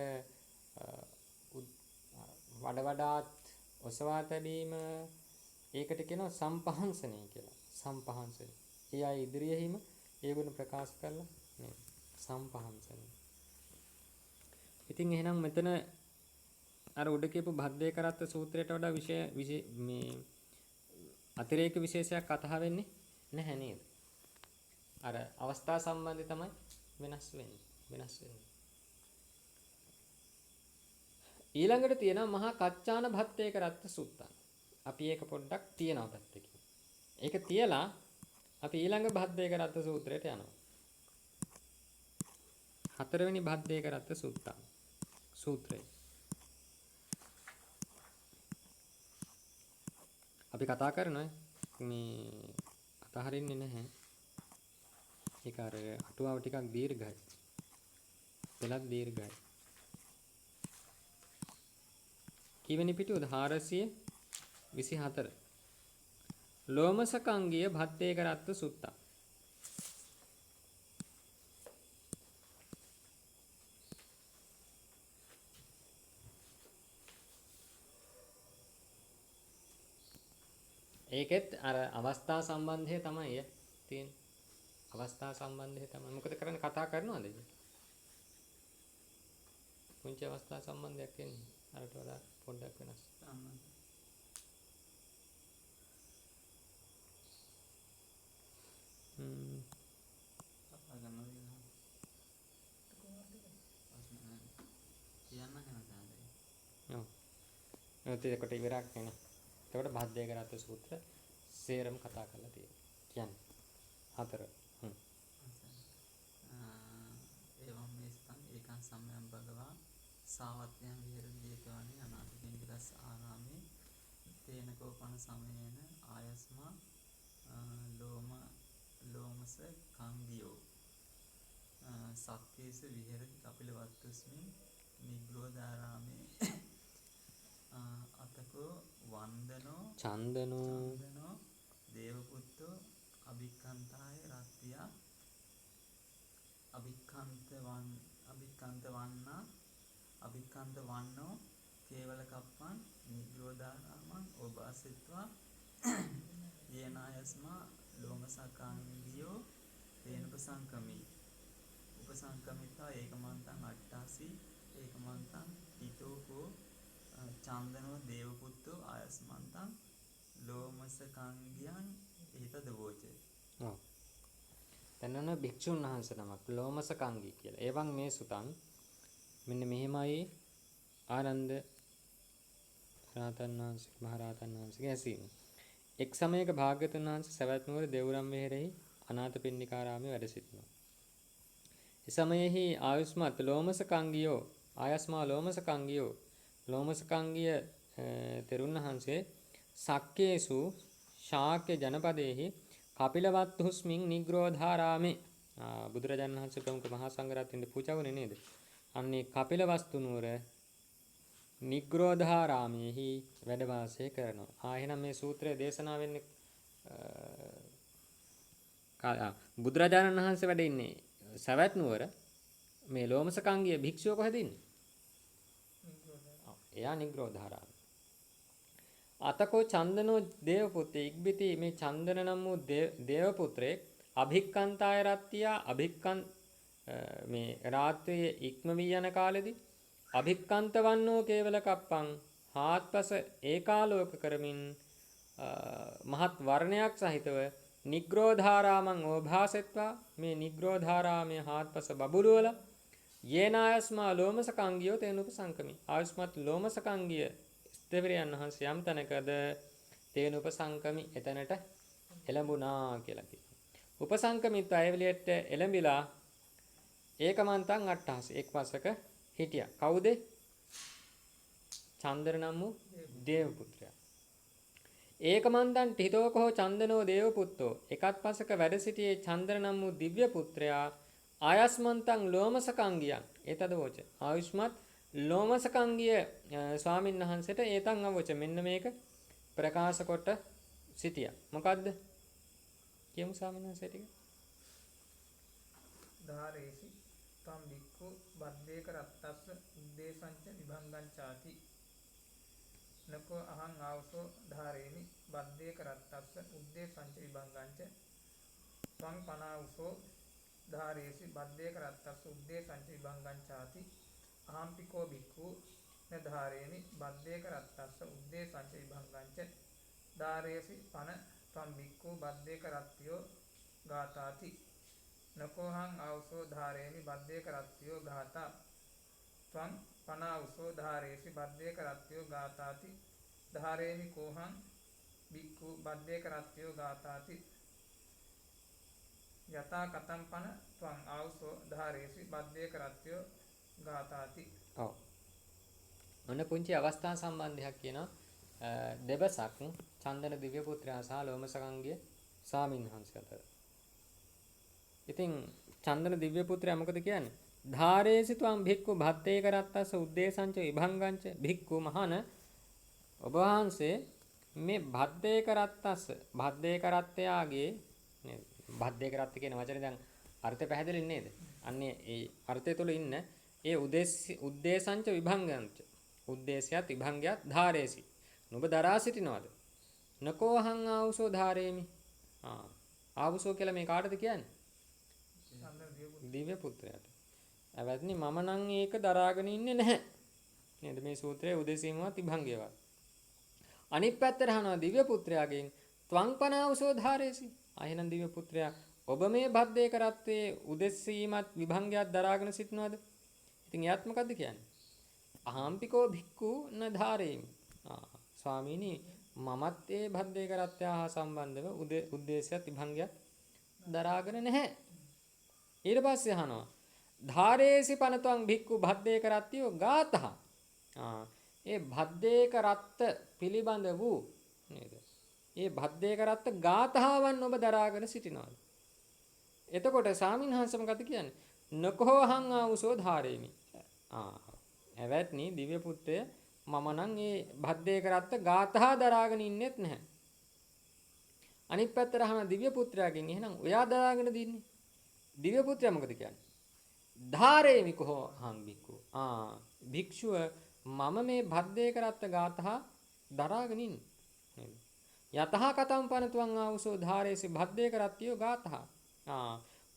වඩාත් ඔසවා තැබීම ඒකට කියනවා සම්පහන්සනය කියලා. සම්පහන්සනය. ඒ අය ඉදිරියෙහිම ඒ ගුණ ප්‍රකාශ කරලා නේද? සම්පහන්සනය. ඉතින් එහෙනම් මෙතන අර උඩ කියපු භද්දේකරත්ත සූත්‍රයට වඩා මේ අතිරේක විශේෂයක් කතා වෙන්නේ නැහැ නේද? අර අවස්ථා සම්බන්ධය තමයි වෙනස් වෙන්නේ. ඊළඟට තියෙනවා මහා කච්චාන භද්දේකරත්ත සූත්තං. අපි ඒක පොඩ්ඩක් තියනවා පැත්තකින්. ඒක තියලා අපි ඊළඟ භද්දේක රත්ත සූත්‍රයට යනවා. හතරවෙනි භද්දේක රත්ත සූත්‍රය. අපි කතා කරනවා මේ අතහරින්නේ නැහැ. ඒක අර අටුවාව ටිකක් දීර්ඝයි. පෙළක් දීර්ඝයි. කීවෙනි පිටුවද? 424. ලෝමසකංගිය භත්තේක රත්ත සුත්තා. ඒකෙත් අර අවස්ථා සම්බන්ධය තමයි තියෙන්නේ. අවස්ථා සම්බන්ධය තමයි. මොකද කරන්නේ, කතා කරනවද ඒක? පුංචි අවස්ථා සම්බන්ධයක් එන්නේ. අරට වඩා පොඩ්ඩක් වෙනස්. ඒකට ඉවරක් නේ. එතකොට භද්දේක රත්ත සූත්‍ර සේරම කතා කරලා තියෙනවා. කියන්නේ හතර. එවම් මේස්තං ඒකං සම්යම් භගවා සාවත්‍යං විහෙරති ඒකවනේ අනාථපිණ්ඩිකස් ආරාමේ තේනකෝපන සමයේන ආයස්මා ලෝමස කංගියෝ සක්කේස විහෙරති කපිලවත්තුස්මින් නිග්‍රෝධාරාමේ අතකෝ වන්දනෝ චන්දනෝ දේවපුත්තෝ අභික්ඛන්තාය රත්තියා අභික්ඛන්ත වන්නෝ කේවල කප්පං නිග්‍රෝධාරාමං ඕභාසිත්වා යේනායස්මා ලෝමසකාංගියෝ තේනපසංකමී උපසංකමිතා ඒකමන්තං අට්ඨාසි ඒකමන්තං හිතෝකෝ චන්දනෝ දේවපුත්තෝ ආයස්මන්තං ලෝමසකංගියන් ඒතද වෝචේ. ඔව්. දැන් භික්ෂුන් වහන්සේ නමක් ලෝමසකංගි කියලා. එවං මේ සුතං මෙන්න මෙහෙමයි ආනන්ද රාතන් වහන්සේ මහරහතන් වහන්සේගේ ඇසීම. එක් සමයක භාග්‍යවතුන් වහන්සේ සවැත් නුවර දෙව්රම් වෙහෙරෙහි අනාථපිණ්ඩිකාරාමයේ වැඩ සිටිනවා. ඒ සමයෙහි ආයුෂ්මත් ලෝමසකංගියෝ ආයස්මා ලෝමසකංගිය තෙරුන් වහන්සේ සක්කේසු ශාක්‍ය ජනපදයේහි කපිලවත්තුස්මින් නිග්‍රෝධාරාමේ බුදුරජාණන් වහන්සේ ප්‍රමුඛ මහා සංඝරත්නයේ පූජා වුණේ නේද? අන්නේ කපිලවස්තු නුවර නිග්‍රෝධාරාමේහි වැඩ වාසය කරනවා. එහෙනම් මේ සූත්‍රය දේශනා වෙන්නේ බුදුරජාණන් වහන්සේ වැඩ ඉන්නේ සවැත් නුවර. මේ ලෝමසකංගිය භික්ෂුව කොහෙද ඉන්නේ? එයා නිග්‍රෝධාරාමේ. අතකෝ චන්දනෝ දේවපුත්‍රය ඉක්බිති මේ චන්දන නම් වූ දේවපුත්‍රයෙක් අභික්ඛන්තාය රත්තියා මේ රාත්‍රියේ ඉක්ම වී යන කාලෙදී අභික්ඛන්ත වන්නෝ කේවල කප්පං හාත්පස ඒකාලෝක කරමින් මහත් වර්ණයක් සහිතව නිග්‍රෝධාරාමං ඕභාසෙත්වා මේ නිග්‍රෝධාරාමයේ හාත්පස බබළුවල යේනායස්මා ලෝමසකංගියෝ තේනුපසංකමි ආයුෂ්මත් ලෝමසකංගිය ස්තවිරයන් වහන්සේ යම් තැනකද තේනුපසංකමි එතනට එළඹුණා කියලා කියනවා. උපසංකමිත්ව අයවලියට එළඹිලා ඒකමන්තං අට්ඨාස එක් පසක හිටියා. කවුද? චන්දර නම් වූ දේවපුත්‍රයා. ඒකමන්තං හිතෝකෝ චන්දනෝ දේවපුත්තෝ එකත් පසක වැඩ සිටියේ චන්දර නම් වූ දිව්‍ය පුත්‍රයා ආයස්මන්තං ලෝමසකංගියං ඒතද වෝච ආයුෂ්මත් ලෝමසකංගිය ස්වාමීන් වහන්සේට ඒතං අවෝච මෙන්න මේක ප්‍රකාශ කොට සිටියා. මොකද්ද? කියමු ස්වාමීන් වහන්සේ ටික. ධාරේසි තම් බික්ඛු බද්දේක රත්තස්ස උද්දේශංච විභංගං ചാති නකෝ අහං ආවසෝ ධාරේමි බද්දේක රත්තස්ස උද්දේශංච විභංගංච ත්වං පනාවසෝ ධාරේසි බද්දේක රත්තස්ස උද්දේශංච විභංගං ചാති අහම්පිකෝ බික්ඛු න ධාරේමි බද්දේක රත්තස්ස උද්දේශංච විභංගංච ධාරේසි පන ත්වං බික්ඛු බද්දේක රත්ත්‍යෝ ගාතාති නකෝහං ආවසෝ ධාරේමි බද්දේක රත්ත්‍යෝ ගාතා ත්වං පනාවසෝ ධාරේසි බද්දේක රත්ත්‍යෝ ගාතාති ධාරේමි කෝහං බික්ඛු බද්දේක රත්ත්‍යෝ ගාතාති යතා කතම් පන ත්වං ආවුසෝ ධාරේසි බද්දේ කරත්‍යෝ ගාතාති. ඔව්. ඔන්න පුංචි අවස්ථා සම්බන්ධයක් කියනවා. දෙබසක් චන්දන දිව්‍ය පුත්‍රයා සහ ලෝමසගංගේ ස්වාමින්වහන්සේ අතර. ඉතින් චන්දන දිව්‍ය පුත්‍රයා මොකද කියන්නේ? ධාරේසි ත්වං භික්ඛු භත්තේ කරත්තස්ස උද්දේශංච විභංගංච භික්ඛු මහාන ඔබ වහන්සේ මේ භද්දේ කරත්තස්ස භද්දේ කරත්තයාගේ නේද? භද්දේ කරත්ත කියන වචනේ දැන් අර්ථය පැහැදිලි නේද? අන්නේ ඒ අර්ථය තුල ඉන්න ඒ උද්දේශංච විභංගංච උද්දේශයත් විභංගයත් ධාරේසි. නුඹ දරා සිටිනවද? නකෝ අහං ආවුසෝ ධාරේමි. ආවුසෝ කියලා මේ කාටද කියන්නේ? දිව්‍ය පුත්‍රයාට. අවත්නි මම නම් ඒක දරාගෙන ඉන්නේ නැහැ. නේද? මේ සූත්‍රයේ උදෙසීමවත් විභංගයවත්. අනිත් පැත්තට අහනවා දිව්‍ය පුත්‍රයාගෙන් ත්වං පනාවසෝ ධාරේසි. ආයෙනම් දිව්‍ය පුත්‍රයා ඔබ මේ බද්දේ කරත්තේ උදෙසීමත් විභංගයක් දරාගෙන සිටනවද? ඉතින් එයාත් මොකද්ද කියන්නේ? අහම්පිකෝ භික්ඛු න ධාරේමි. ස්වාමීනි මමත් ඒ බද්දේ කරත්තය හා සම්බන්ධව උද්දේශයත් විභංගයක් දරාගෙන නැහැ. ඊට පස්සේ අහනවා ධාරේසි පනතං භික්ඛු බද්දේ කරත්තියෝ ගාතහ. ඒ භද්දේ කරත්ත පිළිබඳ වූ නේද? ඒ භද්දේ කරත්ත ගාතහාවන් ඔබ දරාගෙන සිටිනවාද? එතකොට සාමින්හංස මොකද කියන්නේ? නකෝ අහං ආවුසෝ ධාරේමි. එවත්නි දිව්‍ය පුත්‍රය මම නම් ඒ භද්දේ කරත්ත ගාතහා දරාගෙන ඉන්නෙත් නැහැ. අනිත් පැත්තට අහන දිව්‍ය පුත්‍රයාගෙන් එහෙනම් ඔයා දරාගෙන දින්නේ. දිව්‍ය පුත්‍රයා මොකද කියන්නේ? ධාරේමි කෝ අහං භික්ඛු. භික්ෂුව මම මේ භද්දේ කරත්ත ගාතහා දරාගෙන ඉන්නේ. නේද? යතහ කතම් පනතුං ආවුසෝ ධාරේසි භද්දේ කරත්තියෝ ගාතහා.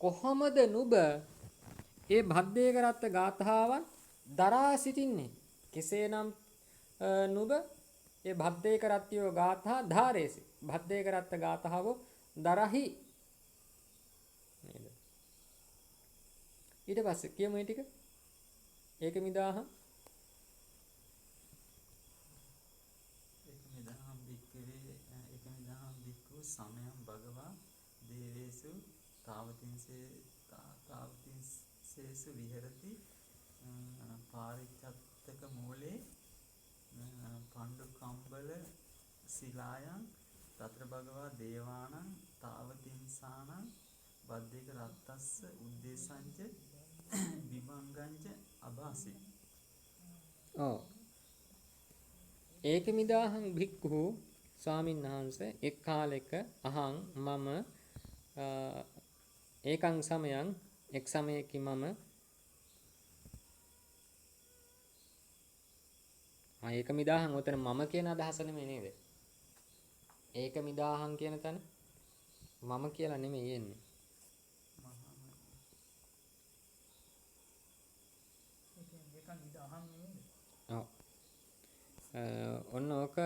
කොහොමද නුඹ ඒ භද්දේ කරත්ත ගාතහාවන් දරා සිටින්නේ? කෙසේනම් නුඹ ඒ භද්දේ කරත්තියෝ ගාතහා ධාරේසි භද්දේ කරත්ත ගාතහාව දරහි. නේද? ඊට පස්සේ කියමු මේ ටික. ඒක මිදාහම් සමයම් භගවා දේවේසු තාවතින්සේසු විහෙරති පාරිච්ඡත්තක මූලේ පණ්ඩු කම්බල සිලායන් තත්‍ර භගවා දේවානං තාවතින්සානං බද්දේක රත්තස්ස උද්දේශංච විභංගංච අභාසි. ඒකමිදාහං භික්ඛු ස්වාමින්වහන්සේ එක් කාලෙක අහං මම ඒකං සමයන් එක් සමයකින් මම ඒකමිදාහං උතන මම කියන අදහස නෙමෙයි නේද? ඒකමිදාහං කියන තැන මම කියලා නෙමෙයි එන්නේ. ඔන්න ඕක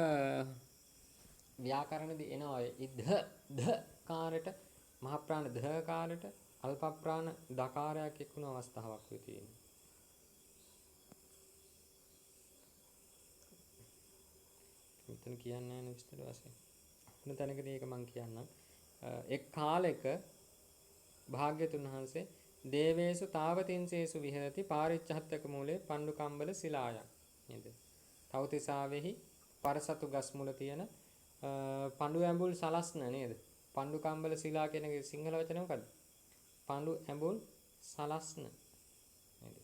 ව්‍යාකරණදී එනවා ඉද්ධ ධ කාරයට මහ ප්‍රාණ ධ කාරයට අල්ප ප්‍රාණ දකාරයක් එක්ුණු අවස්ථාවක් වෙ තියෙනවා. මෙතන කියන්නේ නැහැ විස්තර වශයෙන්. මොන තැනකදී ඒක මම කියන්නම්. එක් කාලයක භාග්‍යතුන් වහන්සේ දේවේසු තාවතින්සේසු විහෙරති පාරිච්ඡත්තක මූලේ පණ්ඩු කම්බල සිලායන් නේද? තවතිසාවෙහි පරසතු ගස් මුල තියෙන පණ්ඩු ඇඹුල් සලස්න නේද? පණ්ඩු කම්බල සිලා කියන සිංහල වචනේ මොකද්ද? පණ්ඩු ඇඹුල් සලස්න නේද?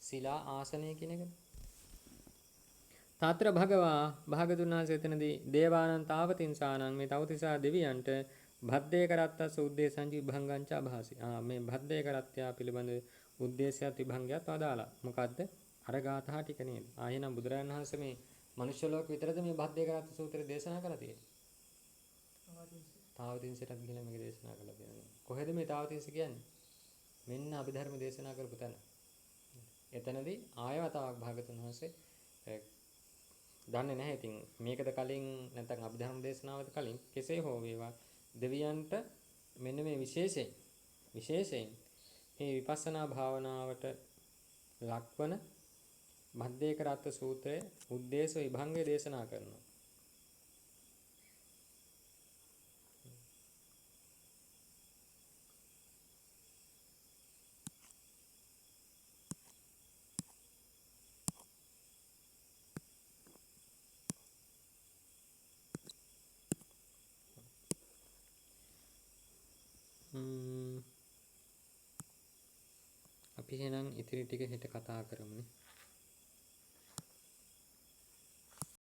සිලා ආසනය කියන එක. තාත්‍ර භගවා භාගතුන් වහන්සේ එතනදී දේවානං තාවතින්සානං මේ තවතිසා දෙවියන්ට භද්දේ කරත්තස් උද්දේශංච විභංගංච අභාසි. මේ භද්දේ කරත්තයා පිළිබඳ උද්දේශයත් විභංගයත් අදාලා. මොකද්ද? අර ගාථා ටික නේද? එහෙනම් බුදුරජාණන් වහන්සේ මේ මනුෂ්‍ය ලෝක විතරද මේ භද්දේ කරත්ත සූත්‍රය දේශනා කරලා තියෙන්නේ? තාවතින්සටත් ගිහිල්ලා මේක දේශනා කරලා තියෙනවා. කොහෙද මේ තාවතින්ස කියන්නේ? මෙන්න අභිධර්ම දේශනා කරපු තැන. එතනදී ආයවතාවක් භාගතුන් වහන්සේ දන්නේ නැහැ. ඉතින් මේකද කලින් නැත්නම් අභිධර්ම දේශනාවද කලින් කෙසේ හෝ වේවා දෙවියන්ට මෙන්න මේ විශේෂයෙන් මේ විපස්සනා භාවනාවට ලක්වන භද්දේ කරත්ත සූත්‍රයේ උද්දේශ විභංගය දේශනා කරනවා. අපි එහෙනම් ඉතිරි ටික හෙට කතා කරමුනේ.